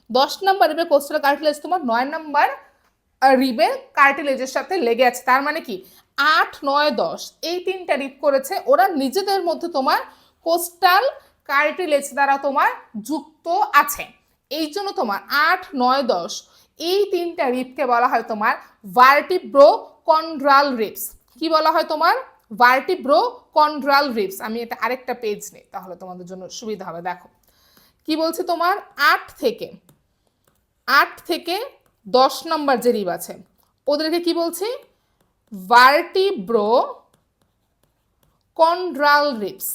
10 নাম্বার রিবের কোস্টাল কার্টিলেজ তোমার 9 নাম্বার রিবের কার্টিলেজের সাথে লেগে আছে। তার মানে কি 8, 9, 10 এই তিনটা রিব করেছে, ওরা নিজেদের মধ্যে তোমার কোস্টাল কার্টিলেজ দ্বারা তোমার যুক্ত আছে। এই জন্য তোমার 8, 9, 10 এই তিনটা রিবকে বলা হয় তোমার ভার্টিব্রো কন্ড্রাল রিবস। কি বলা হয় তোমার? ভার্টিব্রো কন্ড্রাল রিবস। আমি এটা আরেকটা পেজ নেই তাহলে তোমাদের জন্য সুবিধা হবে। দেখো কি বলছে তোমার 8 থেকে 10 নম্বর যে রিব আছে ওদেরকে কি বলছে? ভার্টিব্রো কন্ড্রাল রিবস।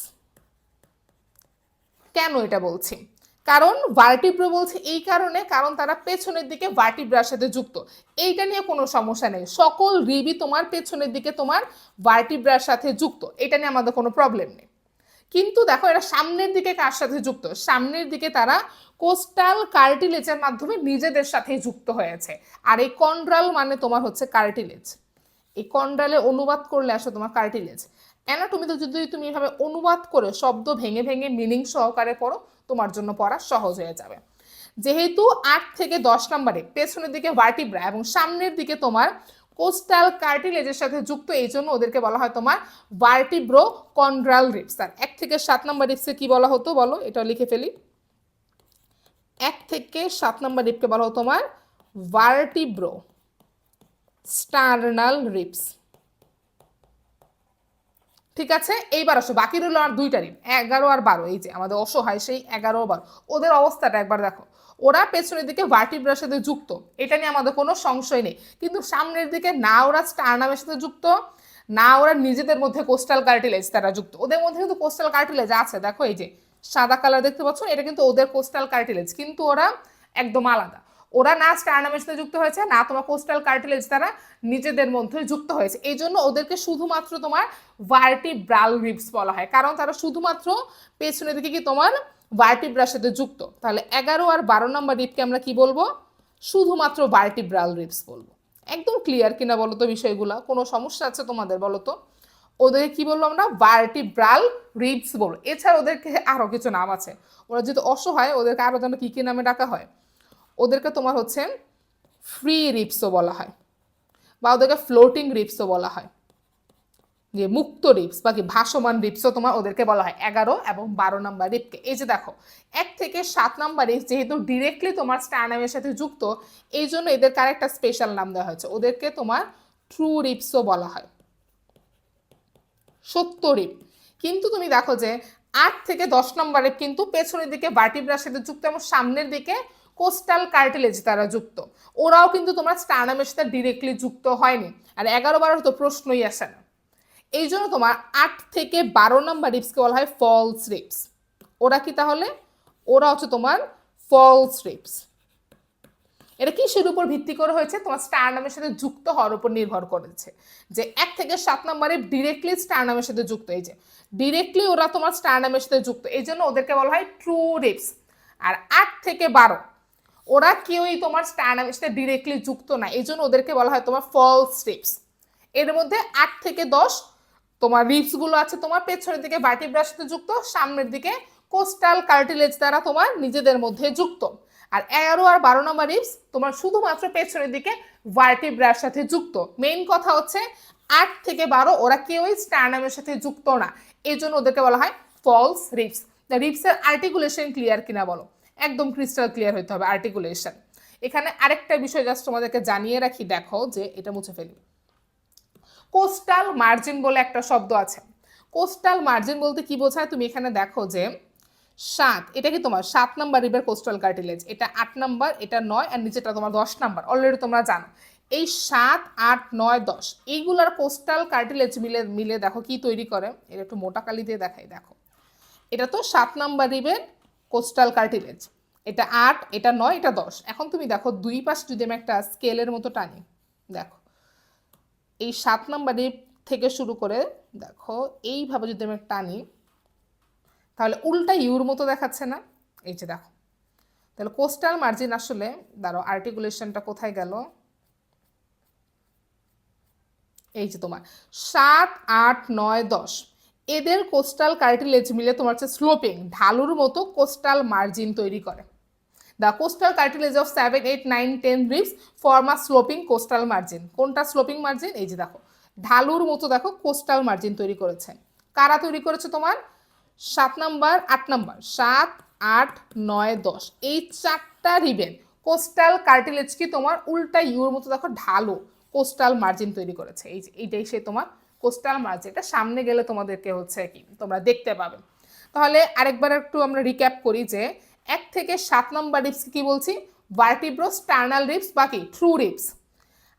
কেন এটা বলছি? কারণ ভার্টিব্রো বলছে এই কারণে, কারণ তারা পেছনের দিকে ভার্টিব্রার সাথে যুক্ত। এইটা নিয়ে কোনো সমস্যা নেই, সকল রিবই তোমার পেছনের দিকে তোমার ভার্টিব্রার সাথে যুক্ত, এটা নিয়ে আমাদের কোনো প্রবলেম নেই। কিন্তু দেখো এরা সামনের দিকে কার সাথে যুক্ত? সামনের দিকে তারা কোস্টাল কার্টিলেজের মাধ্যমে নিজেদের সাথে যুক্ত হয়েছে। আর এই কন্ড্রাল মানে তোমার হচ্ছে কার্টিলেজ। এই কন্ড্রালে অনুবাদ করলে আসলে তোমার কার্টিলেজ। অ্যানাটমিতে যদি তুমি এভাবে অনুবাদ করে শব্দ ভেঙে ভেঙে মিনিং সহকারে পড়ো তোমার জন্য পড়া সহজ হয়ে যাবে। যেহেতু 8 থেকে 10 নম্বরে পেছনের দিকে ভার্টিব্রা এবং সামনের দিকে তোমার কোস্টাল কার্টিলেজের সাথে যুক্ত, এই জন্য ওদেরকে বলা হয় তোমার ভার্টিব্রোকন্ড্রাল রিবস। আর 1 থেকে 7 নাম্বার রিবসে কি বলা হতো বলো, এটা লিখে ফেলি। 1 থেকে 7 নাম্বার রিবকে বলা হতো তোমার ভার্টিব্রো স্টার্নাল রিবস। ঠিক আছে, এইবার আসো বাকি রইল আর 2টা রিব, 11 আর 12। এই যে আমাদের অসহায় সেই 11 ও 12, ওদের অবস্থাটা একবার দেখো। ওরা পেছনের দিকে ভার্টিব্রার সাথে যুক্ত, এটা নিয়ে আমাদের কোনো সংশয় নেই। কিন্তু সামনের দিকে না ওরা স্টার্নামের সাথে যুক্ত, না ওরা নিজেদের মধ্যে কোস্টাল কার্টিলেজ তারা যুক্ত। ওদের মধ্যে কিন্তু কোস্টাল কার্টিলেজ আছে, দেখো এই যে সাদা কালার দেখতে পাচ্ছ, এটা কিন্তু ওদের কোস্টাল কার্টিলেজ, কিন্তু ওরা একদম আলাদা। ওরা না স্টার্নামের সাথে যুক্ত হয়েছে, না তোমার কোস্টাল কার্টিলেজ তারা নিজেদের মধ্যে যুক্ত হয়েছে। এই জন্য ওদেরকে শুধুমাত্র তোমার ভার্টিব্রাল রিবস বলা হয়, কারণ তারা শুধুমাত্র পেছনের দিকে কি তোমার ভার্টিব্রার সাথে যুক্ত। তাহলে 11 আর 12 নম্বর রিবকে আমরা কি বলবো, শুধুমাত্র ভার্টিব্রাল রিবস বলবো। একদম ক্লিয়ার কিনা বলো তো বিষয়গুলো, কোনো সমস্যা আছে তোমাদের বলো তো? ওদেরকে কি বলবো আমরা, ভার্টিব্রাল রিবস বলবো। এছাড়া ওদেরকে আরো কিছু নাম আছে, ওরা যেহেতু অসহায় ওদেরকে আরো যেন কি কি নামে ডাকা হয়, ওদেরকে তোমার হচ্ছে ফ্রি রিবসও বলা হয়, বা ওদেরকে ফ্লোটিং রিবসও বলা হয়, যে মুক্ত রিবস বা কি ভাসমান রিবসও তোমার ওদেরকে বলা হয় 11 এবং 12 নাম্বার রিবকে। এই যে দেখো 1 থেকে 7 নাম্বার রিবস যেহেতু ডিরেক্টলি তোমার স্টার্নামের সাথে যুক্ত, এই জন্য এদেরকে আরেকটা স্পেশাল নাম দেওয়া হয়েছে, ওদেরকে তোমার ট্রু রিবসও বলা হয়, সত্য রিব। কিন্তু তুমি দেখো যে 8 থেকে 10 নম্বরে কিন্তু পেছনের দিকে ভার্টিব্রার সাথে যুক্ত এবং সামনের দিকে কোস্টাল কার্টিলেজ তারা যুক্ত, ওরাও কিন্তু তোমার স্টার্নামের সাথে ডিরেক্টলি যুক্ত হয়নি। আর 11-12 তো প্রশ্নই আসে না। এই জন্য তোমার 8 থেকে 12 নাম্বার রিবসকে বলা হয় ফলস রিবস। ওরা কি তাহলে, ওরা হচ্ছে তোমার ফলস রিবস। এটা কিসের উপর ভিত্তি করে হয়েছে, তোমার স্টারনামের সাথে যুক্ত হওয়ার উপর নির্ভর করেছে। যে 1 থেকে 7 নম্বরে ডিরেক্টলি স্টারনামের সাথে যুক্ত, এই যে ডিরেক্টলি ওরা তোমার স্টারনামের সাথে যুক্ত, এই জন্য ওদেরকে বলা হয় ট্রু রিবস। আর 8 থেকে 12 ওরা কেউই তোমার স্টারনামের সাথে ডিরেক্টলি যুক্ত না, এই জন্য ওদেরকে বলা হয় তোমার ফলস রিবস। এর মধ্যে 8 থেকে 10 তোমার রিবস গুলো আছে তোমার পেছনের দিকে ভার্টিব্রার সাথে যুক্ত, সামনের দিকে কোস্টাল কার্টিলেজ দ্বারা তোমার নিজেদের মধ্যে যুক্ত। আর 11 আর 12 নম্বর রিবস তোমার শুধুমাত্র পেছনের দিকে ভার্টিব্রার সাথে যুক্ত। মেইন কথা হচ্ছে 8 থেকে 12 ওরা কেউই স্টার্নামের সাথে যুক্ত না, এই জন্য ওদেরকে বলা হয় ফলস রিবস। রিবসের আর্টিকুলেশন ক্লিয়ার কিনা বলো, একদম ক্রিস্টাল ক্লিয়ার হতে হবে আর্টিকুলেশন। এখানে আরেকটা বিষয় জাস্ট তোমাদেরকে জানিয়ে রাখি, দেখো যে এটা মুছে ফেলি। কোস্টাল মার্জিন বলে একটা শব্দ আছে। কোস্টাল মার্জিন বলতে কি বোঝায়, তুমি এখানে দেখো যে 7, এটা কি তোমার 7 নাম্বার রিবের কোস্টাল কার্টিলেজ, এটা 8 নাম্বার, এটা 9, আর নিচেটা তোমার 10 নাম্বার। অলরেডি তোমরা জানো এই 7, 8, 9, 10 এইগুলার কোস্টাল কার্টিলেজ মিলে মিলে দেখো কি তৈরি করে। এটা একটু মোটা কালি দিয়ে দেখাই, দেখো এটা তো 7 নাম্বার রিবের কোস্টাল কার্টিলেজ, এটা 8, এটা 9, এটা 10। এখন তুমি দেখো দুই পাশ যদি আমি একটা স্কেলের মতো টানি, দেখো এই 7 নাম্বার রিব থেকে শুরু করে দেখো এইভাবে যদি আমি টানি, তাহলে উল্টা ইউর মতো দেখাচ্ছে না? এই যে দেখো, তাহলে কোস্টাল মার্জিন আসলে, দাঁড়ো আর্টিকুলেশনটা কোথায় গেল, এই যে তোমার 7, 8, 9, 10 এদের কোস্টাল কার্টিলেজ মিলে তোমার হচ্ছে স্লোপিং ঢালুর মতো কোস্টাল মার্জিন তৈরি করে। The coastal cartilage of 7, 8, 9, 10 ribs form a sloping coastal margin. কোনটা স্লোপিং মার্জিন, এই যে দেখো ঢালুর মতো দেখো কোস্টাল মার্জিন তৈরি করেছে। কারা তৈরি করেছে তোমার, 7 নাম্বার 8 নাম্বার, 7, 8, 9, 10 এই 4টা রিবেন কোস্টাল কার্টিলেজ কি তোমার উল্টা ইউর মতো দেখো ঢালু কোস্টাল মার্জিন তৈরি করেছে। এই যে এইটাই সে তোমার কোস্টাল মার্জিন, এটা সামনে গেলে তোমাদেরকে হচ্ছে কি তোমরা দেখতে পাবে। তাহলে আরেকবার একটু আমরা রিক্যাপ করি যে 1 থেকে 7 নম্বর রিবস কি বলছি, ভার্টিব্রোস্টার্নাল রিবস বাকি ট্রু রিবস।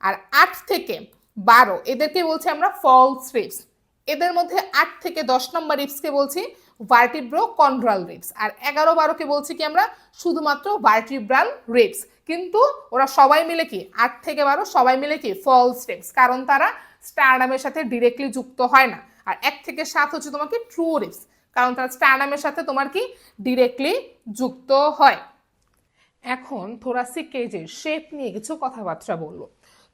আর 8 থেকে 12 এদেরকে বলছি আমরা ফলস রিবস। এদের মধ্যে 8 থেকে 10 নম্বর রিবসকে বলছি ভার্টিব্রোকন্ড্রাল রিবস। আর 11-12কে বলছি কি আমরা শুধুমাত্র ভার্টিব্রাল রিবস। কিন্তু ওরা সবাই মিলে কি 8 থেকে 12 সবাই মিলে কি ফলস রিবস, কারণ তারা স্টারনামের সাথে ডিরেক্টলি যুক্ত হয় না। আর 1 থেকে 7 হচ্ছে তোমাকে ট্রু রিবস, কারণ তারা স্টারনামের সাথে তোমার কি ডিরেক্টলি যুক্ত হয়। এখন থোরাসিক কেজের শেপ নিয়ে কিছু কথাবার্তা বলবো।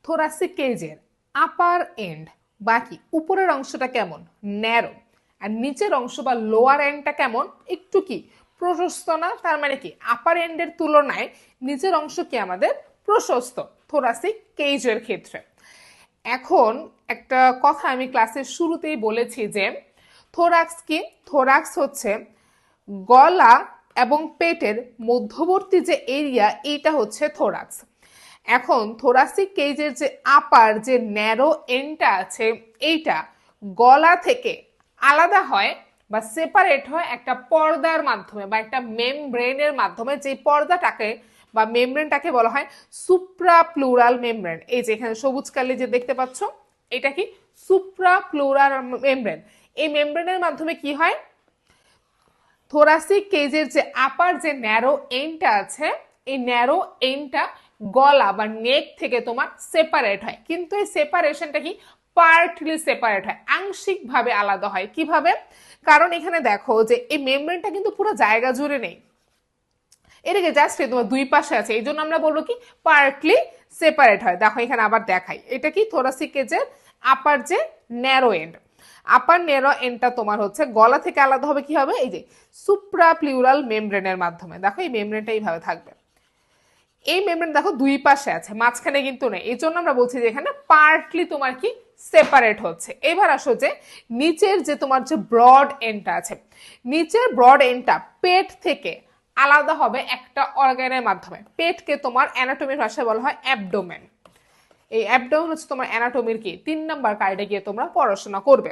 থোরাসিক কেজের আপার এন্ড বাকি উপরের অংশটা কেমন, ন্যারো, আর নিচের অংশ বা লোয়ার এন্ডটা কেমন, একটু কি প্রশস্ত না? তার মানে কি আপার এন্ডের তুলনায় নিচের অংশ কি আমাদের প্রশস্ত থোরাসিক কেজের ক্ষেত্রে। এখন একটা কথা আমি ক্লাসের শুরুতেই বলেছি যে থোরাক্স কি, থোরাক্স হচ্ছে গলা এবং পেটের মধ্যবর্তী যে এরিয়া, এইটা হচ্ছে থোরাক্স। এখন থোরাসিক কেজের যে আপার যে ন্যারো এন্ডটা আছে, এইটা গলা থেকে আলাদা হয় বা সেপারেট হয় একটা পর্দার মাধ্যমে বা একটা মেমব্রেনের মাধ্যমে। যে পর্দাটাকে বা মেমব্রেনটাকে বলা হয় সুপ্রাপ্লুরাল মেমব্রেন। এই যে এখানে সবুজ কালি যে দেখতে পাচ্ছ, এটা কি সুপ্রাপ্লুরাল মেমব্রেন। এই মেমব্রেনের মাধ্যমে কি হয়, থোরাসিক কেজের যে আপার যে ন্যারো এন্ডটা আছে, এই ন্যারো এন্ডটা গলা বা নেক থেকে তোমার সেপারেট হয়। কিন্তু এই সেপারেশনটা কি পার্টলি সেপারেট হয়, আংশিক ভাবে আলাদা হয়। কিভাবে? কারণ এখানে দেখো যে এই মেমব্রেনটা কিন্তু পুরো জায়গা জুড়ে নেই, এটাকে জাস্ট তোমার দুই পাশে আছে, এই জন্য আমরা বলবো কি পার্টলি সেপারেট হয়। দেখো এখানে আবার দেখাই, এটা কি থোরাসিক কেজের আপার যে ন্যারো এন্ড। আপার ন্যারো এন্ডটা তোমার হচ্ছে গলা থেকে আলাদা হবে কি হবে, এই যে সুপ্রাপ্লিউরাল মেমব্রেনের মাধ্যমে। দেখো এই মেমব্রেনটা এইভাবে থাকবে। এই মেমব্রেন দেখো দুই পাশে আছে, মাঝখানে কিন্তু নেই, এই জন্য আমরা বলছি যে এখানে পার্টলি তোমার কি সেপারেট হচ্ছে। এবার আসো যে নিচের যে তোমার যে ব্রড এন্ডটা আছে, নিচের ব্রড এন্ডটা পেট থেকে আলাদা হবে একটা অর্গানের মাধ্যমে। পেটকে তোমার অ্যানাটমির ভাষায় বলা হয় অ্যাবডোমেন। এই অ্যাবডোমেন হচ্ছে তোমার অ্যানাটমির কি 3 নাম্বার কার্ডে গিয়ে তোমরা পড়াশোনা করবে।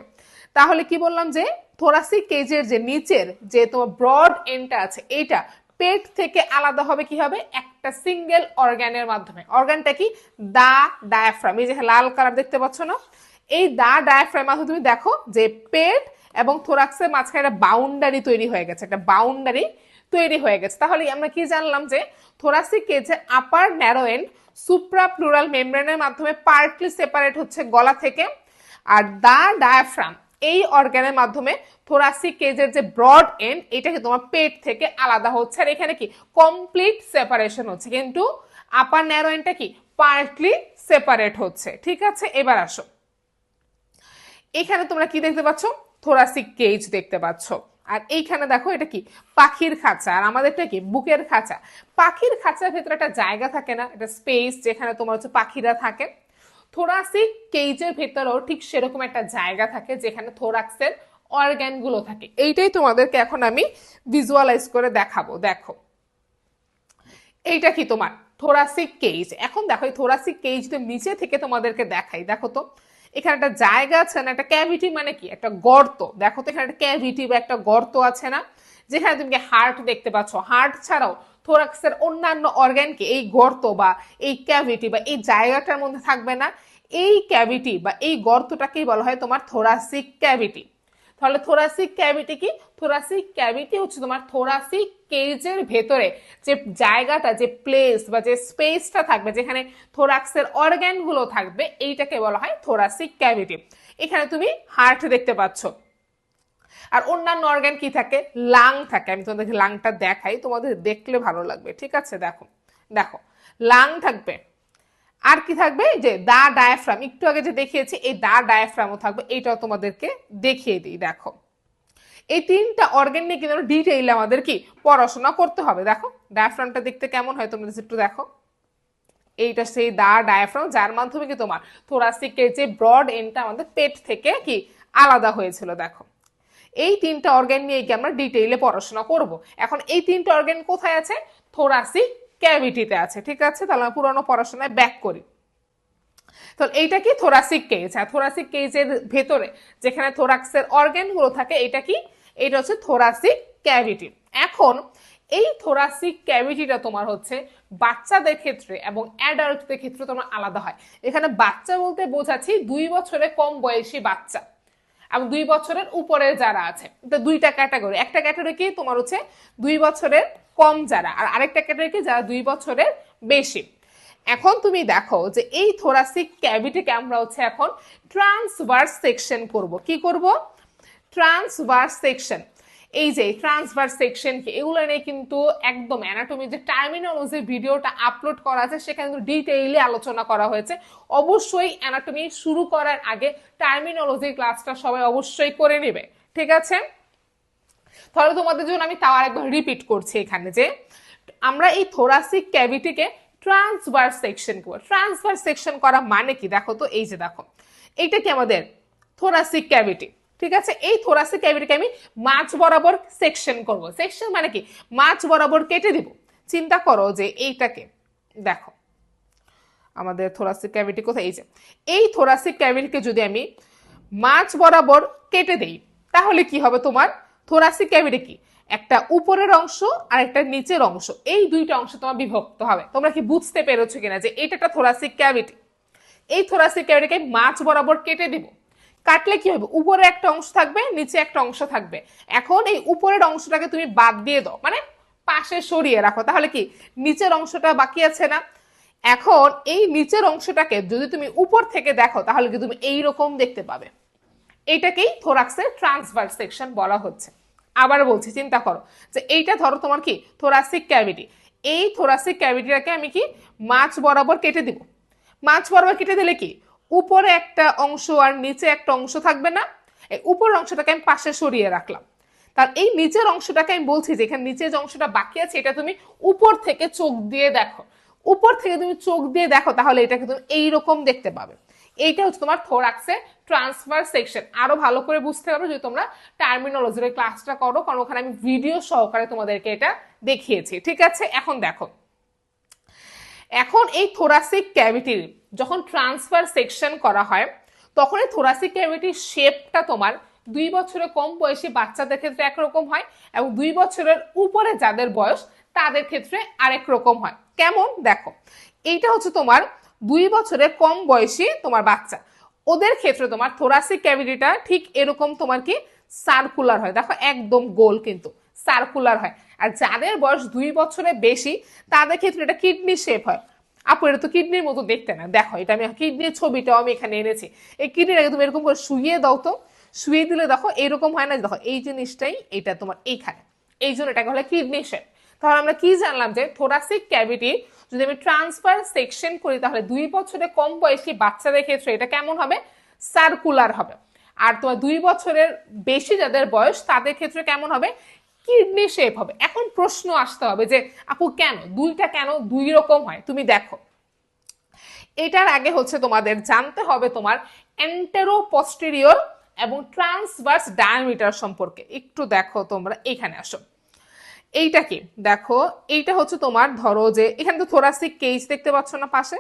তাহলে কি বললাম যে থোরাসিক কেজের যে নিচের যে তোমার ব্রড এন্ডটা আছে, এইটা পেট থেকে আলাদা হবে কি হবে, একটা সিঙ্গেল অর্গানের মাধ্যমে। অর্গানটা কি, দা ডায়াফ্রাম। এই যে লাল কালার দেখতে পাচ্ছ না, এই দা ডায়াফ্রাম মাধ্যমে তুমি দেখো যে পেট এবং থোরাক্সের মাঝখানে একটা বাউন্ডারি তৈরি হয়ে গেছে, একটা বাউন্ডারি তৈরি হয়ে গেছে। তাহলে আমরা কি জানলাম যে থোরাসিক কেজের আপার ন্যারো এন্ড সুপ্রাপ্লুরাল মেমব্রেনের মাধ্যমে পার্টলি সেপারেট হচ্ছে গলা থেকে, আর দা ডায়াফ্রাম এই অর্গানের মাধ্যমে থোরাসিক কেজের যে ব্রড এন্ড, এটাকে তোমার পেট থেকে আলাদা হচ্ছে। আর এখানে কি কমপ্লিট সেপারেশন হচ্ছে, কিন্তু আপার ন্যারো এন্ডটা কি পার্টলি সেপারেট হচ্ছে। ঠিক আছে, এবার আসো এখানে তোমরা কি দেখতে পাচ্ছ, থোরাসিক কেজ দেখতে পাচ্ছ। আর এইখানে দেখো এটা কি পাখির খাঁচা, আর আমাদেরটা কি বুকের খাঁচা। পাখির খাঁচার ভেতরে একটা জায়গা থাকে না, একটা স্পেস যেখানে তোমার হচ্ছে পাখিরা থাকে। থোরাসিক কেজের ভেতরেও ঠিক সেরকম একটা জায়গা থাকে যেখানে থোরাক্সের অর্গ্যান গুলো থাকে। এইটাই তোমাদেরকে এখন আমি ভিজুয়ালাইজ করে দেখাবো। দেখো এইটা কি তোমার থোরাসিক কেজ। এখন দেখো এই থোরাসিক কেজটা নিচে থেকে তোমাদেরকে দেখাই। দেখো তো এখানে একটা জায়গা আছে না, একটা ক্যাভিটি মানে কি একটা গর্ত। দেখো তো এখানে একটা ক্যাভিটি বা একটা গর্ত আছে না, যেখানে তুমি হার্ট দেখতে পাচ্ছ। হার্ট ছাড়াও থোরাক্সের অন্যান্য অর্গানকে এই গর্ত বা এই ক্যাভিটি বা এই জায়গাটার মধ্যে থাকবে না। এই ক্যাভিটি বা এই গর্তটাকেই বলা হয় তোমার থোরাসিক ক্যাভিটি। তাহলে থোরাসিক ক্যাভিটি কি, থোরাসিক ক্যাভিটি হচ্ছে তোমার থোরাসিক কেজের ভেতরে যে জায়গাটা, যে প্লেস বা যে স্পেসটা থাকবে যেখানে থোরাক্সের অর্গান গুলো থাকবে, এইটাকে বলা হয় থোরাসিক ক্যাভিটি। এখানে তুমি হার্ট দেখতে পাচ্ছ, আর অন্যান্য অর্গান কি থাকে, লাং থাকে। আমি তোমাদেরকে লাংটা দেখাই, তোমাদের দেখলে ভালো লাগবে। ঠিক আছে, দেখো দেখো লাং থাকবে, আর কি থাকবে, যে দা ডায়াফ্রাম, একটু আগে যে দেখিয়েছি এই দা ডায়াফ্রামও থাকবে, এইটাও তোমাদেরকে দেখিয়ে দিই। দেখো এই তিনটা অর্গান নিয়ে কিন্তু ডিটেইলে আমাদের কি পড়াশোনা করতে হবে। দেখো ডায়াফ্রামটা দেখতে কেমন হয় তোমরা একটু দেখো, এইটা সেই দা ডায়াফ্রাম যার মাধ্যমে কি তোমার থোরাসিকের যে ব্রড এন্ডটা আমাদের পেট থেকে কি আলাদা হয়েছিল। দেখো এই তিনটা অর্গান নিয়ে কি আমরা ডিটেইলে পড়াশোনা করব। এখন এই তিনটা অর্গান কোথায় আছে, থোরাসিক ক্যাভিটিতে আছে। ঠিক আছে, তাহলে আমরা পুরনো পড়াশোনায় ব্যাক করি। তো এইটা কি থোরাসিক কেজ। আর থোরাসিক কেজের ভেতরে যেখানে থোরাক্সের অর্গান গুলো থাকে, এটা কি, এটা হচ্ছে থোরাসিক ক্যাভিটি। এখন এই থোরাসিক ক্যাভিটিটা তোমার হচ্ছে বাচ্চাদের ক্ষেত্রে এবং অ্যাডাল্টদের ক্ষেত্রে তোমার আলাদা হয়। এখানে বাচ্চা বলতে বোঝাচ্ছি 2 বছরের কম বয়সী বাচ্চা এবং 2 বছরের উপরের যারা আছে। তো দুইটা ক্যাটাগরি, একটা ক্যাটাগরি কি তোমার হচ্ছে 2 বছরের কম যারা, আর আরেকটা ক্যাটাগরি কি যারা 2 বছরের বেশি। এখন তুমি দেখো যে এই থোরাসিক ক্যাভিটিকে আমরা হচ্ছে এখন ট্রান্সভার্স সেকশন করব। কি করব, ট্রান্সভার্স সেকশন। এই যে ট্রান্সভার্স সেকশন কি, এগুলো নিয়ে কিন্তু একদম অ্যানাটমি যে টার্মিনোলজি ভিডিওটা আপলোড করা আছে সেখানে কিন্তু ডিটেইলে আলোচনা করা হয়েছে। অবশ্যই অ্যানাটমি শুরু করার আগে টার্মিনোলজি ক্লাসটা সবাই অবশ্যই করে নেবে। ঠিক আছে, তাহলে তোমাদের জন্য আমি তাও আরেকবার রিপিট করছি এখানে যে আমরা এই থোরাসিক ক্যাভিটিকে ট্রান্সভার্স সেকশন করবো। ট্রান্সভার্স সেকশন করা মানে কি দেখো তো, এই যে দেখো এইটা কি আমাদের থোরাসিক ক্যাভিটি, ঠিক আছে। এই থোরাসিক ক্যাভিটিকে আমি মাঝ বরাবর সেকশন করব। সেকশন মানে কি, মাঝ বরাবর কেটে দিব। চিন্তা করো যে এইটাকে দেখো, আমাদের থোরাসিক ক্যাভিটি কোথায়, এই যে এই থোরাসিক ক্যাভিটিকে যদি আমি মাঝ বরাবর কেটে দেই তাহলে কি হবে, তোমার থোরাসিক ক্যাভিটি কি একটা উপরের অংশ আর একটা নিচের অংশ, এই দুইটা অংশ তোমার বিভক্ত হবে। তোমরা কি বুঝতে পেরেছো কিনা যে এটা একটা থোরাসিক ক্যাভিটি। এই থোরাসিক ক্যাভিটিকে মাঝ বরাবর কেটে দিব। কাটলে কি হবে, উপরে একটা অংশ থাকবে, নিচে একটা অংশ থাকবে। এখন এই উপরের অংশটাকে তুমি বাদ দিয়ে দাও, মানে পাশে সরিয়ে রাখো, তাহলে কি নিচের অংশটা বাকি আছে না। এখন এই নিচের অংশটাকে যদি তুমি উপর থেকে দেখো তাহলে কি তুমি এইরকম দেখতে পাবে। এইটাকেই থোরাক্সের ট্রান্সভার্স সেকশন বলা হচ্ছে। আবার বলছি, চিন্তা করো যে এইটা ধরো তোমার কি থোরাসিক ক্যাভিটি, এই থোরাসিক ক্যাভিটিটাকে আমি কি মাঝ বরাবর কেটে দিব। মাঝ বরাবর কেটে দিলে কি উপরে একটা অংশ আর নিচে একটা অংশ থাকবে না। এই উপরের অংশটাকে আমি পাশে সরিয়ে রাখলাম। তার এই নিচের অংশটাকে আমি বলছি যে এখানে নিচে যে অংশটা বাকি আছে এটা তুমি উপর থেকে চোখ দিয়ে দেখো। উপর থেকে তুমি চোখ দিয়ে দেখো তাহলে এটাকে তুমি এইরকম দেখতে পাবে। এইটা হচ্ছে তোমার থোরাক্সের ট্রান্সভার্স সেকশন। আরো ভালো করে বুঝতে পারবে যদি তোমরা টার্মিনোলজির ক্লাসটা করো, কারণ ওখানে আমি ভিডিও সহকারে তোমাদেরকে এটা দেখিয়েছি, ঠিক আছে। এখন দেখো, এখন এই থোরাসিক ক্যাভিটির যখন ট্রান্সভার্স সেকশন করা হয় তখন এই থোরাসিক ক্যাভিটির শেপটা তোমার 2 বছরের কম বয়সী বাচ্চাদের ক্ষেত্রে একরকম হয় এবং 2 বছরের উপরে যাদের বয়স তাদের ক্ষেত্রে আরেক রকম হয়। কেমন দেখো, এইটা হচ্ছে তোমার 2 বছরের কম বয়সী তোমার বাচ্চা, ওদের ক্ষেত্রে তোমার থোরাসিক ক্যাভিটিটা ঠিক এরকম তোমার কি সার্কুলার হয়। দেখো একদম গোল কিন্তু সার্কুলার হয়। আর যাদের বয়স 2 বছরের বেশি তাদের ক্ষেত্রে এটা কিডনি শেপ হয়। আপু এটা তো কিডনির মতো দেখতে না, দেখো এটা আমি কিডনির ছবিটাও আমি এখানে এনেছি। এই কিডনিটাকে তুমি এরকম করে শুইয়ে দাও তো, শুয়ে দিলে দেখো এরকম হয় না, দেখো এই জিনিসটাই এটা তোমার এইখানে, এই জন্য এটাকে বলে কিডনি শেপ। তাহলে আমরা কি জানলাম যে থোরাসিক ক্যাভিটি যদি আমি ট্রান্সফার সেকশন করি তাহলে 2 বছরের কম বয়সী বাচ্চাদের ক্ষেত্রে এটা কেমন হবে, সার্কুলার হবে। আর তোমার 2 বছরের বেশি যাদের বয়স তাদের ক্ষেত্রে কেমন হবে, কিডনি শেপ হবে। এখন প্রশ্ন আসতে হবে যে আপু কেন দুইটা, কেন 2 রকম হয়। তুমি দেখো, এটার আগে হচ্ছে তোমাদের জানতে হবে তোমার এন্টেরো পস্টেরিয়র এবং ট্রান্সভার্স ডায়ামিটার সম্পর্কে। একটু দেখো তোমরা এখানে আসো, এইটা কি দেখো, এইটা হচ্ছে তোমার ধরো যে এখানে তো থোরাসিক কেজ দেখতে পাচ্ছ না পাশে,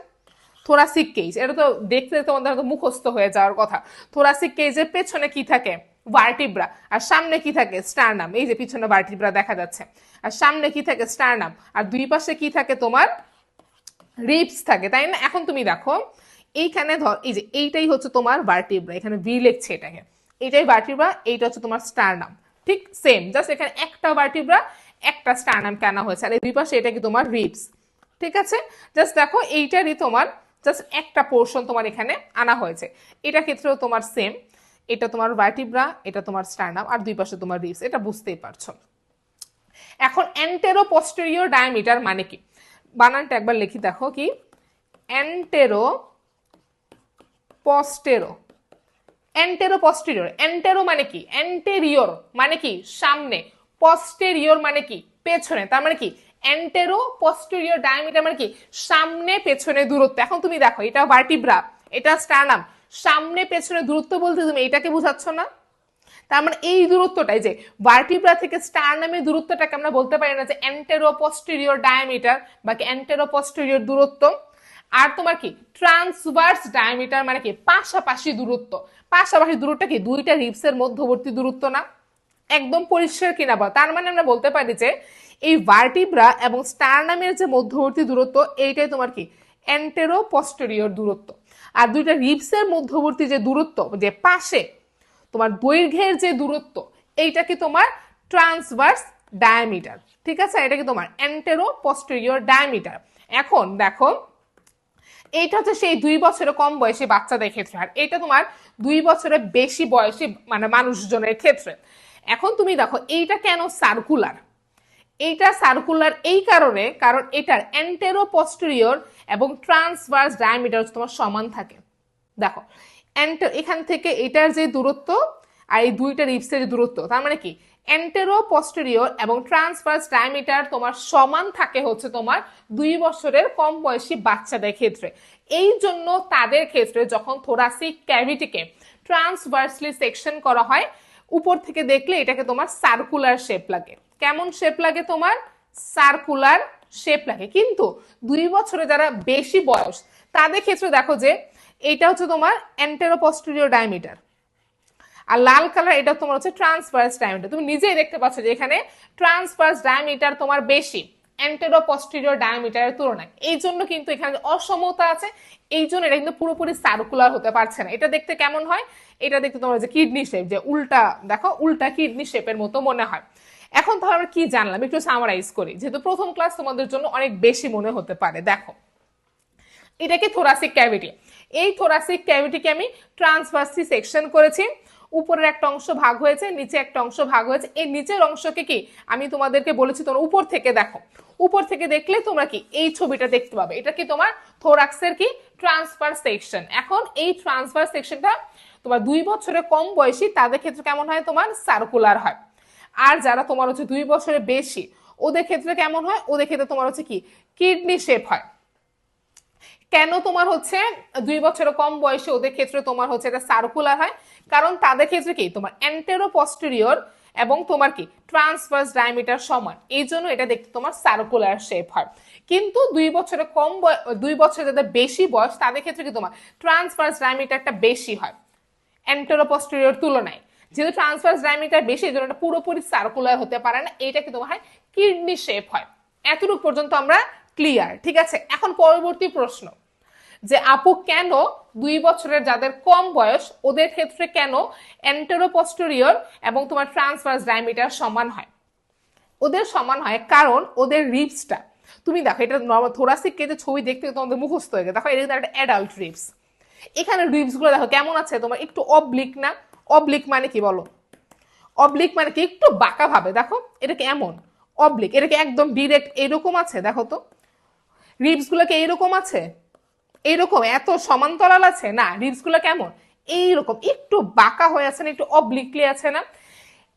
থোরাসিক কেজ এটা তো দেখতে তোমাদের হয়তো মুখস্থ হয়ে যাওয়ার কথা। থোরাসিক কেজের পেছনে কি থাকে, ভার্টিব্রা, আর সামনে কি থাকে, স্টারনাম। এই যে পিছনে ভার্টিব্রা দেখা যাচ্ছে, আর সামনে কি থাকে, স্টারনাম, আর দুই পাশে কি থাকে তোমার রিবস থাকে, তাই না। এখন তুমি দেখো এইখানে ধর এই যে এইটাই হচ্ছে তোমার ভার্টিব্রা, এখানে ভি লিখছে এটাকে, এইটাই ভার্টিব্রা, এইটা হচ্ছে তোমার স্টারনাম। ঠিক সেম, জাস্ট এখানে একটা ভার্টিব্রা একটা স্টারনাম কেনা হয়েছে, আর এই দুই পাশে এটা কি তোমার রিবস, ঠিক আছে। জাস্ট দেখো এইটারই তোমার জাস্ট একটা পোর্শন তোমার এখানে আনা হয়েছে। এটা ক্ষেত্রেও তোমার সেম, এটা তোমার ভার্টিব্রা, এটা তোমার স্টারনাম, আর দুই পাশে তোমার রিবস, এটা বুঝতেই পারছো। এখন এন্টেরো পস্টেরিয়র ডায়ামিটার মানে কি, বানানটা একবার লিখি দেখো কি, এন্টেরো পস্টেরো, এন্টেরো পস্টেরিয়র। এন্টেরো মানে কি, এন্টেরিয়র মানে কি সামনে, পস্টেরিয়র মানে কি পেছনে, তার মানে কি এন্টেরো পস্টেরিয়র ডায়ামিটার মানে কি সামনে পেছনে দূরত্ব। এখন তুমি দেখো এটা ভার্টিব্রা, এটা স্টারনাম, সামনে পেছনে দূরত্ব বলতে তুমি এটাকে বুঝাচ্ছ না। তার মানে এই দূরত্বটাই যে ভার্টিব্রা থেকে স্টারনামের দূরত্বটাকে আমরা বলতে পারি না যে এন্টেরো পস্টেরিয়র ডায়ামিটার বা এন্টেরো পস্টেরিয়র দূরত্ব। আর তোমার কি ট্রান্সভার্স ডায়ামিটার মানে কি পাশাপাশি দূরত্ব। পাশাপাশি দূরত্বটা কি দুইটা রিবসের মধ্যবর্তী দূরত্ব না, একদম পরিষ্কার কিনা বল। তার মানে আমরা বলতে পারি যে এই ভার্টিব্রা এবং স্টারনামের যে মধ্যবর্তী দূরত্ব এইটাই তোমার কি এন্টেরো পস্টেরিয়র দূরত্ব। আর দুইটা রিবসের মধ্যবর্তী যে দূরত্ব যে পাশে তোমার দৈর্ঘ্যের যে দূরত্ব এইটা কি তোমার ট্রান্সভার্স ডায়ামিটার, ঠিক আছে। এটা কি তোমার এন্টেরো পস্টেরিয়র ডায়ামিটার। এখন দেখো এইটা হচ্ছে সেই 2 বছরের কম বয়সী বাচ্চাদের ক্ষেত্রে, আর এটা তোমার 2 বছরের বেশি বয়সী মানে মানুষজনের ক্ষেত্রে। এখন তুমি দেখো এইটা কেন সার্কুলার, এইটা সার্কুলার এই কারণে কারণ এটার এন্টেরো পস্টেরিয়র এবং ট্রান্সভার্স ডায়ামিটার তোমার সমান থাকে। দেখো এখান থেকে এটার যে দূরত্ব আর এই দুইটা রিবসের দূরত্ব, তার মানে কি এন্টেরো পস্টেরিয়র এবং ট্রান্সভার্স ডায়ামিটার তোমার সমান থাকে হচ্ছে তোমার 2 বছরের কম বয়সী বাচ্চাদের ক্ষেত্রে। এই জন্য তাদের ক্ষেত্রে যখন থোরাসিক ক্যাভিটিকে ট্রান্সভার্সলি সেকশন করা হয়, উপর থেকে দেখলে এটাকে তোমার সার্কুলার শেপ লাগে। কেমন শেপ লাগে? তোমার সার্কুলার শেপ লাগে। কিন্তু 2 বছরে যারা বেশি বয়স তাদের ক্ষেত্রে দেখো যে এটা হচ্ছে তোমার এন্টেরো পস্টেরিয়র ডায়ামিটার, আর লাল কালার এটা তোমার হচ্ছে ট্রান্সভার্স ডায়ামিটার। তুমি নিজেই দেখতে পাচ্ছ যে এখানে ট্রান্সভার্স ডায়ামিটার তোমার বেশি এন্টেরো পস্টেরিয়র ডায়ামিটারের তুলনায়। এই জন্য কিন্তু এখানে অসমতা আছে, এই জন্য এটা কিন্তু পুরোপুরি সার্কুলার হতে পারছে না। এটা দেখতে কেমন হয়? এটা দেখতে তোমার যে কিডনি শেপ, যে উল্টা দেখো, উল্টা কিডনি শেপের মতো মনে হয়। এখন তাহলে আমরা কি জানলাম একটু সামারাইজ করি, যেহেতু প্রথম ক্লাস তোমাদের জন্য অনেক বেশি মনে হতে পারে। দেখো, এটা কি থোরাসিক ক্যাভিটি। এই থোরাসিক ক্যাভিটিকে আমি ট্রান্সভার্সলি সেকশন করেছি। উপরের একটা অংশ ভাগ হয়েছে, নিচে একটা অংশ ভাগ হয়েছে। এই নিচের অংশকে কি আমি তোমাদেরকে বলেছি তোমরা উপর থেকে দেখো, উপর থেকে দেখলে তোমরা কি এই ছবিটা দেখতে পাবে। এটা কি তোমার থোরাক্সের কি ট্রান্সভার্স সেকশন। এখন এই ট্রান্সভার্স সেকশনটা তোমার 2 বছরের কম বয়সী তাদের ক্ষেত্রে কেমন হয়? তোমার সার্কুলার হয়। আর যারা তোমার হচ্ছে 2 বছরের বেশি ওদের ক্ষেত্রে কেমন হয়? ওদের ক্ষেত্রে তোমার হচ্ছে কি কিডনি শেপ হয়। কেন তোমার হচ্ছে 2 বছরের কম বয়সে ওদের ক্ষেত্রে তোমার হচ্ছে এটা সার্কুলার হয়? কারণ তাদের ক্ষেত্রে কি তোমার এন্টেরো পস্টেরিয়র এবং তোমার কি ট্রান্সভার্স ডায়ামিটার সমান, এই জন্য এটা দেখতে তোমার সার্কুলার শেপ হয়। কিন্তু 2 বছরের কম 2 বছরের যাদের বেশি বয়স তাদের ক্ষেত্রে কি তোমার ট্রান্সভার্স ডায়ামিটারটা বেশি হয় এন্টেরো পস্টেরিয়র তুলনায়। যেহেতু ট্রান্সভার্স ডায়ামিটার বেশি, এই জন্য এটা পুরোপুরি সার্কুলার হতে পারে না, এটা কি তোমার হয় কিডনি শেপ হয়। এতটুকু পর্যন্ত আমরা ক্লিয়ার, ঠিক আছে? এখন পরবর্তী প্রশ্ন, যে আপু কেন 2 বছরের যাদের কম বয়স ওদের ক্ষেত্রে কেন এন্টেরো পস্টেরিয়র এবং তোমার ট্রান্সভার্স ডায়ামিটার সমান হয়? ওদের সমান হয় কারণ ওদের রিবসটা, তুমি দেখো এটা নরমাল থোরাসিক কেজের ছবি দেখতে তোমাদের মুখস্থ হয়ে গেছে। দেখো এটা কিন্তু একটা অ্যাডাল্ট রিবস। এখানে রিবস গুলো দেখো কেমন আছে তোমার, একটু অবলিক না? অবলিক মানে কি বলো? অবলিক মানে কি একটু বাঁকা ভাবে। দেখো এটা কি এমন অবলিক, এটা কি একদম ডিরেক্ট এরকম আছে? দেখো তো রিবস গুলো কি এইরকম আছে? এইরকম এত সমান্তরাল আছে না, রিবস গুলো কেমন এইরকম একটু বাঁকা হয়ে আছে না, একটু অবলিকলি আছে না?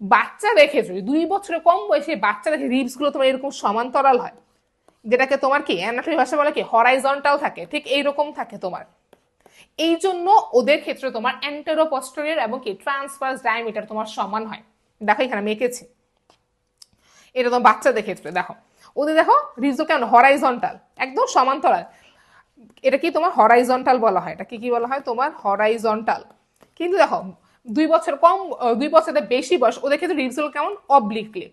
বাচ্চা দেখেছো 2 বছরের কম বয়সে বাচ্চা দেখে রিবস গুলো তোমার এরকম সমান্তরাল হয়, যেটাকে তোমার কি অ্যানাটমি ভাষা বলে কি হরাইজন্টাল থাকে, ঠিক এইরকম থাকে তোমার। এই জন্য ওদের ক্ষেত্রে তোমার এন্টেরো পস্টেরিয়র এবং কি ট্রান্সভার্স ডায়ামিটার তোমার সমান হয়। দেখো এখানে আমি এঁকেছি, এটা তোমার বাচ্চাদের ক্ষেত্রে দেখো, ওদের দেখো রিবস কেমন হরাইজন্টাল, একদম সমান্তরাল। এটা কি তোমার হরাইজন্টাল বলা হয়, এটা কি কি বলা হয় তোমার হরাইজন্টাল। কিন্তু দেখো 2 বছর কম 2 বছরের বেশি বয়স ওদের ক্ষেত্রে রিবস গুলো কেমন অবলিকলি।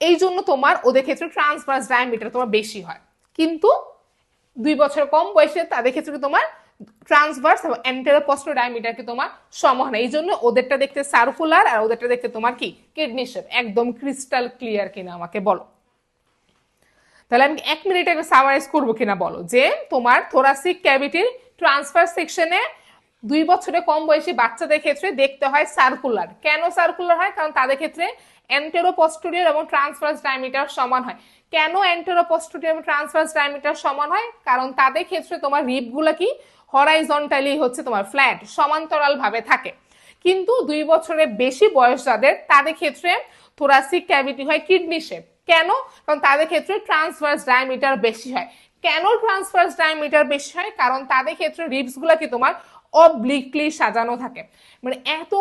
এই জন্য তোমার ওদের ক্ষেত্রে ট্রান্সভার্স ডায়ামিটার তোমার বেশি হয়। কিন্তু 2 বছর কম বয়সে তাদের ক্ষেত্রে তোমার ট্রান্সভার্স এবং এন্টেরো পস্টেরিয়র ডায়ামিটার কি তোমার সমান হয়। এই জন্য ওদেরটা দেখতে সার্কুলার আর ওদেরটা দেখতে তোমার কি কিডনি শেপ। একদম ক্রিস্টাল ক্লিয়ার কিনা আমাকে বলো। তাহলে আমি 1 মিনিটে একটা সামারাইজ করবো কিনা বলো, যে তোমার থোরাসিক ক্যাভিটির ট্রান্সভার্স সেকশনে 2 বছরের কম বয়সী বাচ্চাদের ক্ষেত্রে দেখতে হয় সার্কুলার। কেন সার্কুলার হয়? কারণ তাদের ক্ষেত্রে এন্টেরো পস্টেরিয়র এবং ট্রান্সভার্স ডায়ামিটার সমান হয়। কেন এন্টেরো পস্টেরিয়র এবং ট্রান্সভার্স ডায়ামিটার সমান হয়? কারণ তাদের ক্ষেত্রে তোমার রিবগুলো কি হরাইজন্টালি হচ্ছে তোমার ফ্ল্যাট সমান্তরাল ভাবে থাকে। কিন্তু 2 বছরের বেশি বয়স যাদের তাদের ক্ষেত্রে থোরাসিক ক্যাভিটি হয় কিডনি শেপ। কেন? কারণ তাদের ক্ষেত্রে ট্রান্সভার্স ডায়ামিটার বেশি হয়। কেন ট্রান্সভার্স ডায়ামিটার বেশি হয়? কারণ তাদের ক্ষেত্রে রিবস গুলা কি তোমার অবলিকলি সাজানো থাকে। মানে এত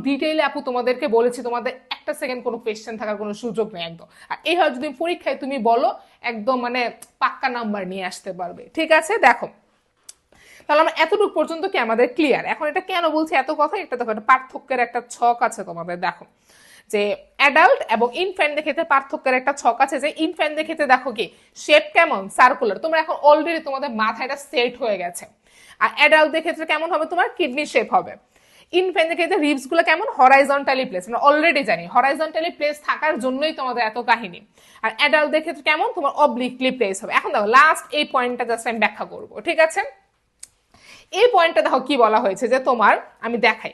ডিটেইলে আপু তোমাদেরকে বলেছি, তোমাদের একটা সেকেন্ড কোনো কোয়েশ্চেন থাকার কোনো সুযোগ নেই একদম। আর এইভাবে যদি পরীক্ষায় তুমি বলো একদম মানে পাক্কা নাম্বার নিয়ে আসতে পারবে, ঠিক আছে? দেখো তাহলে আমরা এতটুকু পর্যন্ত কি আমাদের ক্লিয়ার? এখন এটা কেন বলছি এত কথা, এটা দেখো একটা পার্থক্যের একটা ছক আছে তোমাদের। দেখো যে অ্যাডাল্ট এবং ইনফ্যান্টদের ক্ষেত্রে পার্থক্যের একটা ছক আছে, যে ইনফ্যান্টদের ক্ষেত্রে দেখো কি শেপ কেমন সার্কুলার, তোমরা এখন অলরেডি তোমাদের মাথায় এটা সেট হয়ে গেছে। আর অ্যাডাল্টদের ক্ষেত্রে কেমন হবে তোমার কিডনি শেপ হবে। ইনফ্যান্টদের ক্ষেত্রে রিবস গুলো কেমন হরাইজন্টালি প্লেস, আমরা অলরেডি জানি হরাইজন্টালি প্লেস থাকার জন্যই তোমাদের এত কাহিনী। আর অ্যাডাল্টদের ক্ষেত্রে কেমন তোমার অবলিকলি প্লেস হবে। এখন দেখো লাস্ট এই পয়েন্টটা জাস্ট আমি ব্যাখ্যা করবো, ঠিক আছে? এই পয়েন্টটা দেখো কি বলা হয়েছে, যে তোমার আমি দেখাই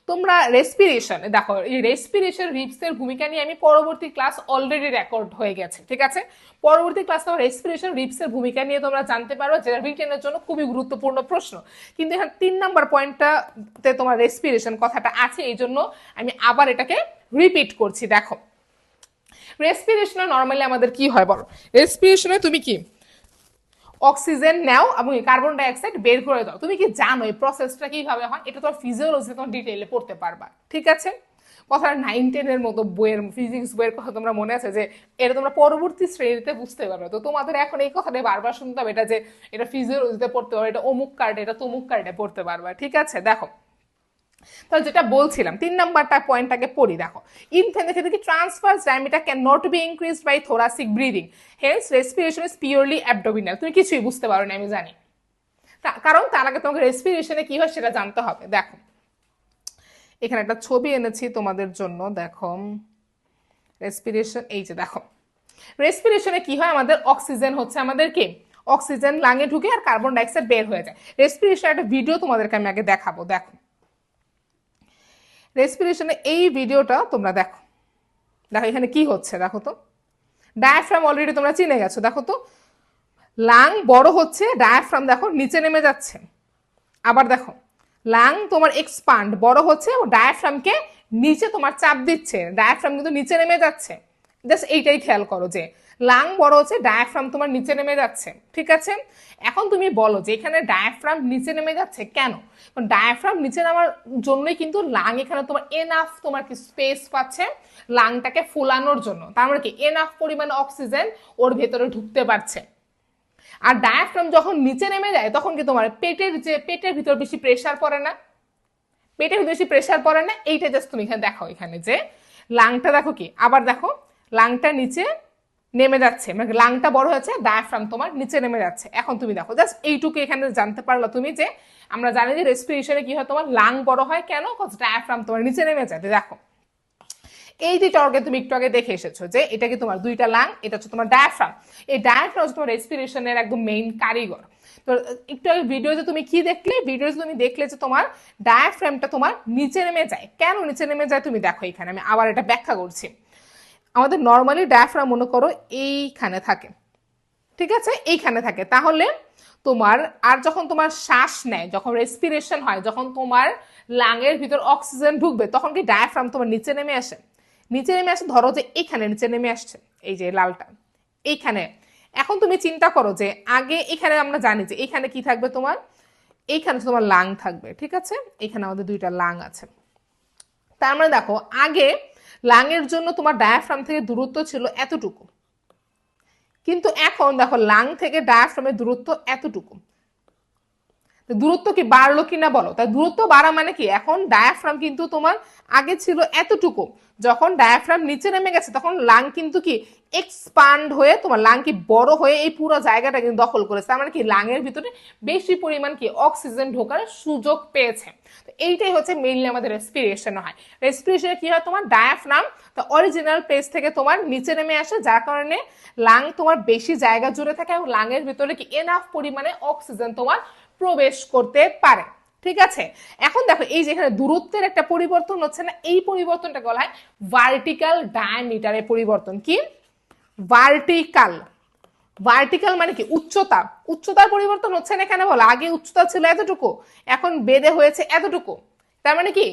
তোমরা রেসপিরেশন দেখো, এই রেসপিরেশন রিপসের ভূমিকা নিয়ে আমি পরবর্তী ক্লাস অলরেডি রেকর্ড হয়ে গেছে, ঠিক আছে? পরবর্তী ক্লাসে রেসপিরেশন রিপসের ভূমিকা নিয়ে তোমরা জানতে পারো, যেটা রিটেনের জন্য খুবই গুরুত্বপূর্ণ প্রশ্ন। কিন্তু এখানে 3 নাম্বার পয়েন্টটাতে তোমার রেসপিরেশন কথাটা আছে, এই জন্য আমি আবার এটাকে রিপিট করছি। দেখো, রেসপিরেশনে নর্মালি আমাদের কি হয় বলো? রেসপিরেশনে তুমি কি অক্সিজেন নাও এবং কার্বন ডাইঅক্সাইড বের করে দাও। তুমি কি জানো এই প্রসেসটা কিভাবে হয়? এটা তোমার ফিজিওলজিতে তোমার ডিটেইলে পড়তে পারবা, ঠিক আছে? কথাটা 9-10 এর মতো বইয়ের ফিজিক্স বইয়ের কথা তোমরা মনে আছে যে এটা তোমরা পরবর্তী শ্রেণীতে বুঝতে পারবে। তো তোমাদের এখন এই কথাটা বারবার শুনতে হবে, এটা যে এটা ফিজিওলজিতে পড়তে পারবে, এটা অমুক কার্ডে, এটা তমুক কার্ডে পড়তে পারবা, ঠিক আছে? দেখো, তাহলে যেটা বলছিলাম 3 নাম্বারটা পয়েন্টটাকে পড়ি। দেখো, ইনফ্যান্ট দেখে দেখি transverse diameter can not be increased by thoracic breathing, hence respiration is purely abdominal. তুমি কিছুই বুঝতে পারো না, আমি জানি, কারণ তার আগে তোমাকে রেসপিরেশনে কি হয় সেটা জানতে হবে। দেখো, এখানে একটা ছবি এনেছি তোমাদের জন্য, দেখো রেসপিরেশন, এই যে দেখো, রেসপিরেশনে কি হয়, আমাদের অক্সিজেন হচ্ছে আমাদের কি অক্সিজেন লাঙে ঢুকে আর কার্বন ডাইঅক্সাইড বের হয়ে যায়। রেসপিরেশন একটা ভিডিও তোমাদেরকে আমি আগে দেখাবো। দেখো, রেসপিরেশনে এই ভিডিওটা তোমরা দেখো, দেখো এখানে কি হচ্ছে, দেখো তো ডায়াফ্রাম অলরেডি তোমরা চিনে গেছো। দেখো তো লাং বড় হচ্ছে, ডায়াফ্রাম দেখো নিচে নেমে যাচ্ছে। আবার দেখো লাং তোমার এক্সপান্ড বড় হচ্ছে, ডায়াফ্রামকে নিচে তোমার চাপ দিচ্ছে, ডায়াফ্রাম কিন্তু নিচে নেমে যাচ্ছে। জাস্ট এইটাই খেয়াল করো যে লাং বড় হচ্ছে, ডায়াফ্রাম তোমার নিচে নেমে যাচ্ছে, ঠিক আছে? এখন তুমি বলো যে এখানে ডায়াফ্রাম নিচে নেমে যাচ্ছে কেন? কারণ ডায়াফ্রাম নিচে নামার জন্যই কিন্তু লাং এখানে তোমার এনাফ তোমার কি স্পেস পাচ্ছে লাংটাকে ফুলানোর জন্য, তার মানে কি এনাফ পরিমাণে অক্সিজেন ওর ভেতরে ঢুকতে পারছে। আর ডায়াফ্রাম যখন নিচে নেমে যায় তখন কি তোমার পেটের ভিতর বেশি প্রেসার পড়ে না, পেটের ভিতর বেশি প্রেসার পড়ে না। এইটা জাস্ট তুমি এখানে দেখো, এখানে যে লাংটা দেখো কি, আবার দেখো লাংটা নিচে নেমে যাচ্ছে, মানে লাংটা বড় হয়েছে, ডায়াফ্রাম তোমার নিচে নেমে যাচ্ছে। এখন তুমি দেখো জাস্ট এইটুকু এখানে জানতে পারলো তুমি যে আমরা জানি যে রেসপিরেশনে কি হয়, তোমার লাং বড় হয় কেন, ডায়াফ্রাম তোমার নিচে নেমে যায়। দেখো এই দুইটা অর্গান তুমি একটু আগে দেখে এসেছো যে এটা কি তোমার দুইটা লাং, এটা হচ্ছে তোমার ডায়াফ্রাম। এই ডায়াফ্রাম হচ্ছে তোমার রেসপিরেশনের একদম মেইন কারিগর। তো একটু আগে ভিডিওতে তুমি কি দেখলে, ভিডিওতে তুমি দেখলে যে তোমার ডায়াফ্রামটা তোমার নিচে নেমে যায়। কেন নিচে নেমে যায় তুমি দেখো, এখানে আমি আবার এটা ব্যাখ্যা করছি। আমাদের নর্মালি ডায়াফ্রাম মনে করো এইখানে থাকে, ঠিক আছে, এইখানে থাকে। তাহলে তোমার আর যখন তোমার শ্বাস নেয়, যখন রেসপিরেশন হয়, যখন তোমার লাংয়ের ভিতর অক্সিজেন ঢুকবে, তখন কি ডায়াফ্রাম তোমার নিচে নেমে আসে? নিচে নেমে আসে, ধরো যে এখানে নিচে নেমে আসছে, এই যে লালটা এইখানে। এখন তুমি চিন্তা করো যে আগে এখানে আমরা জানি যে এখানে কি থাকবে, তোমার এইখানে তোমার লাং থাকবে, ঠিক আছে? এখানে আমাদের দুইটা লাং আছে। তার মানে দেখো আগে লাংয়ের জন্য তোমার ডায়াফ্রাম থেকে দূরত্ব ছিল এতটুকু, কিন্তু এখন দেখো লাং থেকে ডায়াফ্রামের দূরত্ব এতটুকু। দূরত্ব কি বাড়লো কিনা বলো? তাই দূরত্ব বাড়া মানে কি, এখন ডায়াফ্রাম কিন্তু তোমার আগে ছিল এতটুকু, যখন ডায়াফ্রাম নিচে নেমে গেছে তখন লাং কিন্তু কি এক্সপান্ড হয়ে তোমার লাং কি বড় হয়ে এই পুরো জায়গাটা কিন্তু দখল করেছে। তার মানে কি লাংয়ের ভিতরে বেশি পরিমাণ কি অক্সিজেন ঢোকার সুযোগ পেয়েছে। তো এইটাই হচ্ছে মেইনলি আমাদের রেসপিরেশন হয়। রেসপিরেশনে কি হয়, তোমার ডায়াফ্রাম তো অরিজিনাল প্লেস থেকে তোমার নিচে নেমে আসে, যার কারণে লাং তোমার বেশি জায়গা জুড়ে থাকে এবং লাংয়ের ভিতরে কি এনাফ পরিমাণে অক্সিজেন তোমার প্রবেশ করতে পারে, ঠিক আছে? এখন দেখো এই যে এখানে দূরত্বের একটা পরিবর্তন হচ্ছে না, এই পরিবর্তনটা বলা হয় ভার্টিক্যাল ডায়ামিটারের পরিবর্তন। কি ভার্টিক্যাল? ভার্টিক্যাল মানে কি উচ্চতা, উচ্চতার পরিবর্তন হচ্ছে না এখানে বলা, আগে উচ্চতা ছিল এতটুকু, এখন বেড়ে হয়েছে এতটুকু। তার মানে কি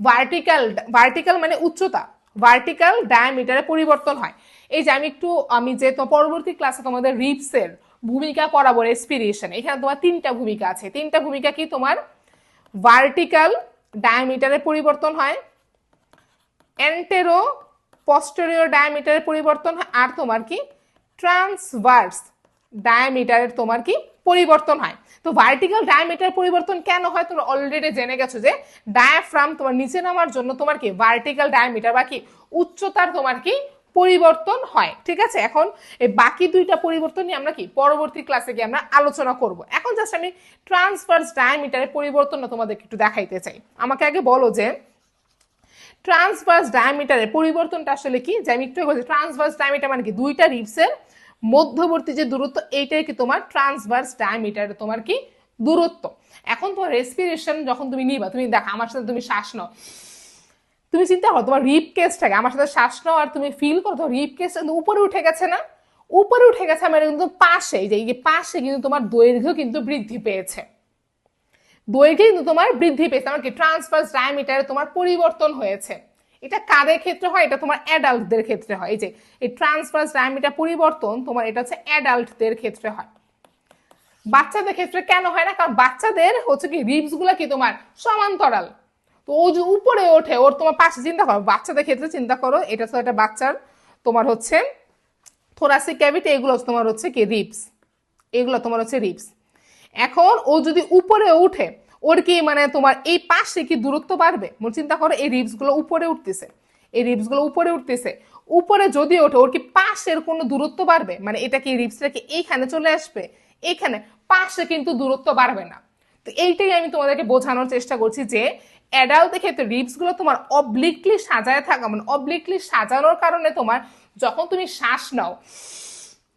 ভার্টিক্যাল, ভার্টিক্যাল মানে উচ্চতা, ভার্টিক্যাল ডায়ামিটারের পরিবর্তন হয়। এই যে আমি যে পরবর্তী ক্লাসে তোমাদের রিপসের ভূমিকা পড়াবো রেসপিরেশন, এখানে তোমার 3টা ভূমিকা আছে। 3টা ভূমিকা কি, তোমার ভার্টিক্যাল ডায়ামিটারের পরিবর্তন হয়, এন্টেরো পস্টেরিয়র ডায়ামিটারের পরিবর্তন হয়, আর তোমার কি ট্রান্সভার্স ডায়ামিটারের তোমার কি পরিবর্তন হয়। তো ভার্টিক্যাল ডায়ামিটার পরিবর্তন কেন হয় তোমরা অলরেডি জেনে গেছো যে ডায়াফ্রাম তোমার নিচে নামার জন্য তোমার কি ভার্টিক্যাল ডায়ামিটার বা কি উচ্চতার তোমার কি পরিবর্তন হয়, ঠিক আছে? এখন এই বাকি দুইটা পরিবর্তন নিয়ে আমরা কি পরবর্তী ক্লাসে গিয়ে আমরা আলোচনা করব। এখন জাস্ট আমি ট্রান্সভার্স ডায়ামিটারের পরিবর্তনটা তোমাদেরকে একটু দেখাইতে চাই। আমাকে আগে বলো যে ট্রান্সভার্স ডায়ামিটারের পরিবর্তনটা আসলে কি, যে আমি একটু বলছি ট্রান্সভার্স ডায়ামিটার মানে কি দুইটা রিপসের মধ্যবর্তী যে দূরত্ব, এইটাই কি তোমার ট্রান্সভার্স ডায়ামিটার তোমার কি দূরত্ব। এখন তোমার রেসপিরেশন যখন তুমি নিবা, তুমি দেখো আমার সাথে তুমি শ্বাস নাও, তুমি চিন্তা করো তোমার রিপ কেসটাকে আমার সাথে শ্বাস নাও আর তুমি ফিল করো তো রিপ কেসটা কিন্তু উপরে উঠে গেছে না, উপরে উঠে গেছে মানে কিন্তু পাশে, এই যে পাশে কিন্তু তোমার দৈর্ঘ্য কিন্তু বৃদ্ধি পেয়েছে, দৈর্ঘ্যে কিন্তু তোমার বৃদ্ধি পেয়েছে, আমার কি ট্রান্সভার্স ডায়ামিটারে তোমার পরিবর্তন হয়েছে। এটা কাদের ক্ষেত্রে হয়? এটা তোমার অ্যাডাল্টদের ক্ষেত্রে হয়। এই যে এই ট্রান্সভার্স ডায়ামিটার পরিবর্তন তোমার এটা হচ্ছে অ্যাডাল্টদের ক্ষেত্রে হয়। বাচ্চাদের ক্ষেত্রে কেন হয় না? কারণ বাচ্চাদের হচ্ছে কি রিবস গুলা কি তোমার সমান্তরাল, তো ও যে উপরে ওঠে ওর তোমার পাশে, চিন্তা করো বাচ্চাদের ক্ষেত্রে, চিন্তা করো এটা তো একটা বাচ্চার তোমার হচ্ছে থোরাসিক ক্যাভিটি, এগুলো তোমার হচ্ছে কি রিবস, এগুলো তোমার হচ্ছে রিবস। এখন ও যদি উপরে উঠে ওর কি মানে তোমার এই পাশে কি দূরত্ব বাড়বে? মোর চিন্তা করো এই রিবস গুলো উপরে উঠতেছে, এই রিবস গুলো উপরে উঠতেছে, উপরে যদি ওঠে ওর কি পাশের কোনো দূরত্ব বাড়বে? মানে এটা কি রিবসটা কি এইখানে চলে আসবে, এইখানে পাশে কিন্তু দূরত্ব বাড়বে না। তো এইটাই আমি তোমাদেরকে বোঝানোর চেষ্টা করছি যে অ্যাডাল্টের ক্ষেত্রে রিবস গুলো তোমার অবলিকলি সাজায় থাকা, মানে অবলিকলি সাজানোর কারণে তোমার যখন তুমি শ্বাস নাও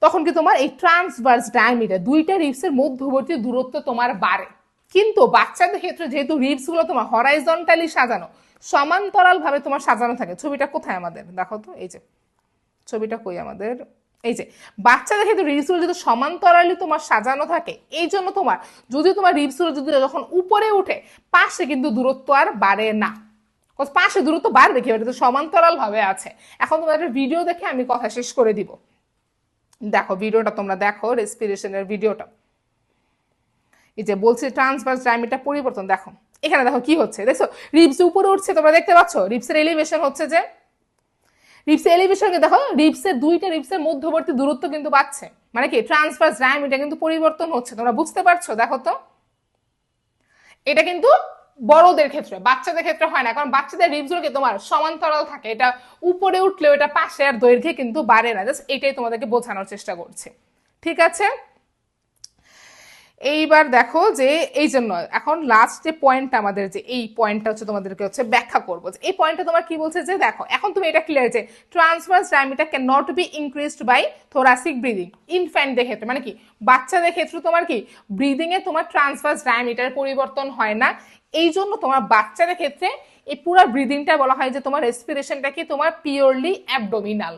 তখন কি তোমার এই ট্রান্সভার্স ডায়ামিটার দুইটা রিবসের মধ্যবর্তী দূরত্ব তোমার বাড়ে। কিন্তু বাচ্চাদের ক্ষেত্রে যেহেতু রিবস গুলো তোমার হরাইজন্টালি সাজানো, সমান্তরাল ভাবে তোমার সাজানো থাকে। ছবিটা কোথায় আমাদের দেখো তো, এই যে ছবিটা কই আমাদের, এই যে বাচ্চাদের ক্ষেত্রে রিবস গুলো যদি সমান্তরালি তোমার সাজানো থাকে, এই জন্য তোমার যদি তোমার রিবস গুলো যদি যখন উপরে উঠে পাশে কিন্তু দূরত্ব আর বাড়ে না। পাশে দূরত্ব বাড়বে কি, এটা তো সমান্তরাল ভাবে আছে। এখন তোমার একটা ভিডিও দেখে আমি কথা শেষ করে দিব। দেখো ভিডিওটা তোমরা দেখো, রেসপিরেশনের ভিডিওটা। এই যে বলছে ট্রান্সভার্স ডায়ামিটার পরিবর্তন, দেখো এখানে দেখো কি হচ্ছে, দেখছো রিবস উপরে উঠছে, তোমরা দেখতে পাচ্ছ রিবসের এলিভেশন হচ্ছে, যে রিবসের এলিভেশনকে দেখো, রিবসের দুইটা রিবসের মধ্যবর্তী দূরত্ব কিন্তু পাচ্ছে, মানে কি ট্রান্সভার্স ডায়ামিটার কিন্তু পরিবর্তন হচ্ছে, তোমরা বুঝতে পারছো? দেখো তো এটা কিন্তু বড়দের ক্ষেত্রে, বাচ্চাদের ক্ষেত্রে হয় না, কারণ বাচ্চাদের রিবস গুলো তোমার সমান্তরাল থাকে, এটা উপরে উঠলেও এটা পাশে আর দৈর্ঘ্যে কিন্তু বাড়ে না। জাস্ট এটাই তোমাদেরকে বোঝানোর চেষ্টা করছি, ঠিক আছে? এইবার দেখো যে এই জন্য এখন লাস্ট যে পয়েন্ট আমাদের, যে এই পয়েন্টটা হচ্ছে তোমাদেরকে হচ্ছে ব্যাখ্যা করবো, এই পয়েন্টটা তোমার কি বলছে যে দেখো এখন তুমি এটা ক্লিয়ার যে transverse diameter can not be increased by thoracic breathing ইনফ্যান্টদের ক্ষেত্রে, মানে কি বাচ্চাদের ক্ষেত্রে তোমার কি ব্রিদিং এ তোমার ট্রান্সভার্স ডায়ামিটার পরিবর্তন হয় না। এই জন্য তোমার বাচ্চাদের ক্ষেত্রে এই পুরো ব্রিদিংটা বলা হয় যে তোমার রেসপিরেশনটা কি তোমার পিওরলি অ্যাবডোমিনাল।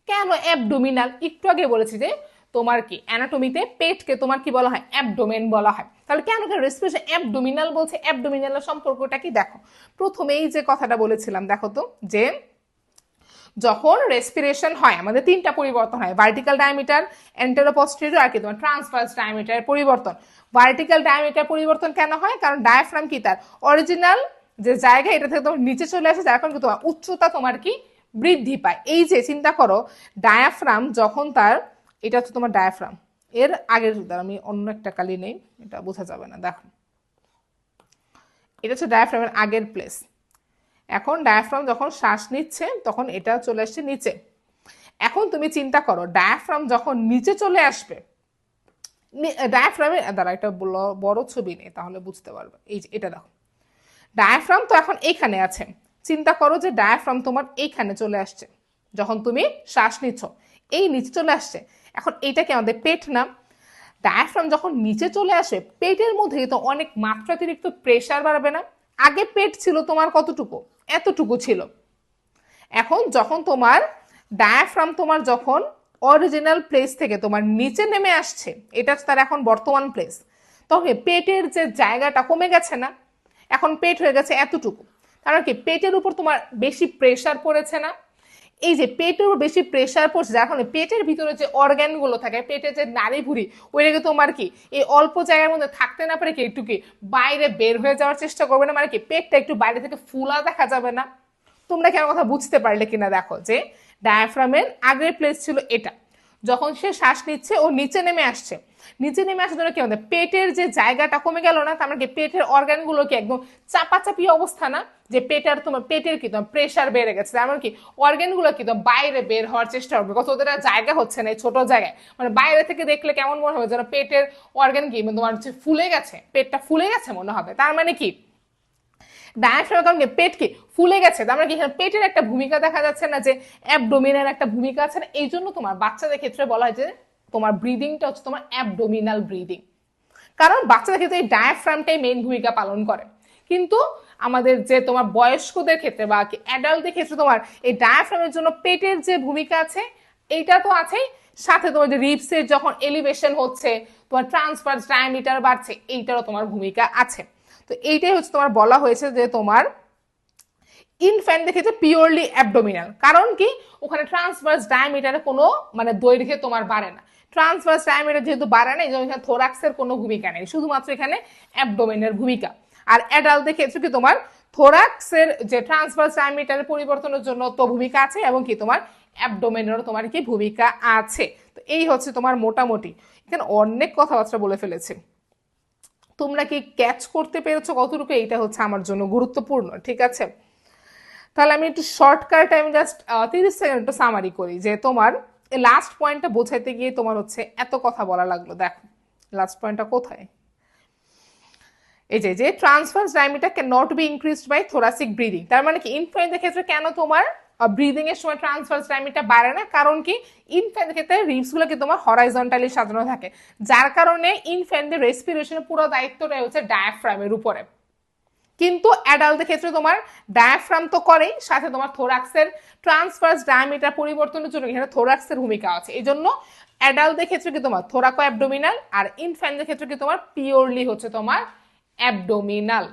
কেন অ্যাবডোমিনাল? একটু আগে বলেছি যে তোমার কি অ্যানাটমিতে পেটকে তোমার কি বলা হয়, অ্যাবডোমেন বলা হয়। তাহলে কেন রেসপিরেশন অ্যাবডোমিনাল বলছে? অ্যাবডোমিনালের সম্পর্কটা কি দেখো, প্রথমেই যে কথাটা বলেছিলাম দেখো তো, যে যখন রেসপিরেশন হয় আমাদের তিনটা পরিবর্তন হয়, ভার্টিক্যাল ডায়ামিটার, এন্টেরো পস্টেরিয়র আর কি তোমার ট্রান্সভার্স ডায়ামিটারের পরিবর্তন। ভার্টিক্যাল ডায়ামিটার পরিবর্তন কেন হয়? কারণ ডায়াফ্রাম কি তার অরিজিনাল যে জায়গা এটা থেকে তোমার নিচে চলে আসে, যার কারণে তোমার উচ্চতা তোমার কি বৃদ্ধি পায়। এই যে চিন্তা করো ডায়াফ্রাম যখন তার, এটা হচ্ছে তোমার ডায়াফ্রাম এর আগের, আমি অন্য একটা কালি নেই, এটা বোঝা যাবে না, দেখো এটা হচ্ছে ডায়াফ্রামের আগের প্লেস। এখন ডায়াফ্রাম যখন শ্বাস নিচ্ছে তখন এটা চলে আসছে নিচে। এখন তুমি চিন্তা করো ডায়াফ্রাম যখন নিচে চলে আসবে, ডায়াফ্রামের দ্বারা একটা বড় ছবি নেই তাহলে বুঝতে পারবে, এই যে এটা দেখো ডায়াফ্রাম তো এখন এইখানে আছে, চিন্তা করো যে ডায়াফ্রাম তোমার এইখানে চলে আসছে যখন তুমি শ্বাস নিচ্ছ, এই নিচে চলে আসছে। এখন এইটা কি আমাদের পেট না? ডায়াফ্রাম যখন নিচে চলে আসে পেটের মধ্যে তো অনেক মাত্রাতিরিক্ত প্রেসার বাড়বে না? আগে পেট ছিল তোমার কতটুকু, এতটুকু ছিল। এখন যখন তোমার ডায়াফ্রাম তোমার যখন অরিজিনাল প্লেস থেকে তোমার নিচে নেমে আসছে, এটা তার এখন বর্তমান প্লেস, তবে পেটের যে জায়গাটা কমে গেছে না, এখন পেট হয়ে গেছে এতটুকু। কারণ কি পেটের উপর তোমার বেশি প্রেসার পড়েছে না? এই যে পেটের উপর বেশি প্রেসার পড়ছে যার কারণে পেটের ভিতরে যে অর্গ্যান গুলো থাকে, পেটের যে নাড়ি ভুড়ি, ওইটাকে তোমার কি এই অল্প জায়গার মধ্যে থাকতে না পারে কি একটু কি বাইরে বের হয়ে যাওয়ার চেষ্টা করবে না, মানে কি পেটটা একটু বাইরে থেকে ফুলা দেখা যাবে না? তোমরা কি আমার কথা বুঝতে পারলে কিনা দেখো, যে ডায়াফ্রামের আগের প্লেস ছিল এটা, যখন সে শ্বাস নিচ্ছে ও নিচে নেমে আসছে, নিচে নেমে আসার জন্য কি আমাদের পেটের যে জায়গাটা কমে গেল না, তার মানে কি পেটের অর্গানগুলো কি একদম চাপাচাপি অবস্থা না, যে পেটের তোমার পেটের কি তোমার প্রেসার বেড়ে গেছে, তার মানে কি অর্গানগুলো কি তোমার বাইরে বের হওয়ার চেষ্টা করবে, কত ওদের জায়গা হচ্ছে না এই ছোট জায়গায়, মানে বাইরে থেকে দেখলে কেমন মনে হবে যেন পেটের অর্গান কি তোমার হচ্ছে ফুলে গেছে, পেটটা ফুলে গেছে মনে হবে। তার মানে কি ডায়াফ্রামের কারণে পেট কি ফুলে গেছে, তার মানে কি এখানে পেটের একটা ভূমিকা দেখা যাচ্ছে না, যে অ্যাবডোমিনের একটা ভূমিকা আছে না? এই জন্য তোমার বাচ্চাদের ক্ষেত্রে বলা হয় যে তোমার ব্রিদিংটা হচ্ছে তোমার অ্যাবডোমিনাল ব্রিদিং। কারণ বাচ্চাদের ক্ষেত্রে এই ডায়াফ্রামটাই মেইন ভূমিকা পালন করে। কিন্তু আমাদের যে তোমার বয়স্কদের ক্ষেত্রে বা অ্যাডাল্টদের ক্ষেত্রে তোমার এই ডায়াফ্রামের জন্য পেটের যে ভূমিকা আছে এইটা তো আছেই, সাথে তোমার যে রিবসের যখন এলিভেশন হচ্ছে, তোমার ট্রান্সভার্স ডায়ামিটার বাড়ছে, এইটারও তোমার ভূমিকা আছে। তো এইটাই হচ্ছে তোমার বলা হয়েছে যে তোমার ইনফ্যান্টদের ক্ষেত্রে পিওরলি অ্যাবডোমিনাল। কারণ কি, ওখানে ট্রান্সভার্স ডায়ামিটারে কোনো মানে দৈর্ঘ্যে তোমার বাড়ে না, ট্রান্সভার্স ডায়ামিটার যেহেতু বাড়ে না, এই জন্য এখানে থোরাক্সের কোনো ভূমিকা নেই, শুধুমাত্র এখানে অ্যাবডোমেনের ভূমিকা। আর অ্যাডাল্টদের ক্ষেত্রে কি তোমার থোরাক্সের যে ট্রান্সভার্স ডায়ামিটারের পরিবর্তনের জন্য তো ভূমিকা আছে, এবং কি তোমার অ্যাবডোমেনেরও তোমার কি ভূমিকা আছে। তো এই হচ্ছে তোমার মোটামুটি, এখানে অনেক কথাবার্তা বলে ফেলেছে, তোমরা কি ক্যাচ করতে পেরেছো কতটুকু, এইটা হচ্ছে আমার জন্য গুরুত্বপূর্ণ। ঠিক আছে, তাহলে আমি একটু শর্টকাট, আমি জাস্ট 30 সেকেন্ড একটু সামারি করি যে তোমার লাস্ট পয়েন্টটা বোঝাইতে গিয়ে তোমার হচ্ছে এত কথা বলা লাগলো। দেখো লাস্ট পয়েন্টটা কোথায়, এই যে transverse diameter can not be increased by thoracic breathing. তার মানে কি ইনফ্লুয়েঞ্জার ক্ষেত্রে কেন তোমার ব্রিদিং এর সময় ট্রান্সভার্স ডায়ামিটার বাড়ে না, কারণ কি ইনফ্লুয়েঞ্জার ক্ষেত্রে রিবস গুলো কি তোমার হরাইজন্টালি সাজানো থাকে, যার কারণে ইনফ্লুয়েঞ্জার রেসপিরেশনের পুরো দায়িত্বটাই হচ্ছে ডায়াফ্রামের উপরে। কিন্তু অ্যাডাল্টদের ক্ষেত্রে তোমার ডায়াফ্রাম তো করেই, সাথে তোমার থোরাক্সের ট্রান্সভার্স ডায়ামিটার পরিবর্তনের জন্য এখানে থোরাক্সের ভূমিকা আছে। এই জন্য অ্যাডাল্টদের ক্ষেত্রে কি তোমার থোরাকো অ্যাবডোমিনাল, আর ইনফ্যান্টদের ক্ষেত্রে কি তোমার পিওরলি হচ্ছে তোমার অ্যাবডোমিনাল।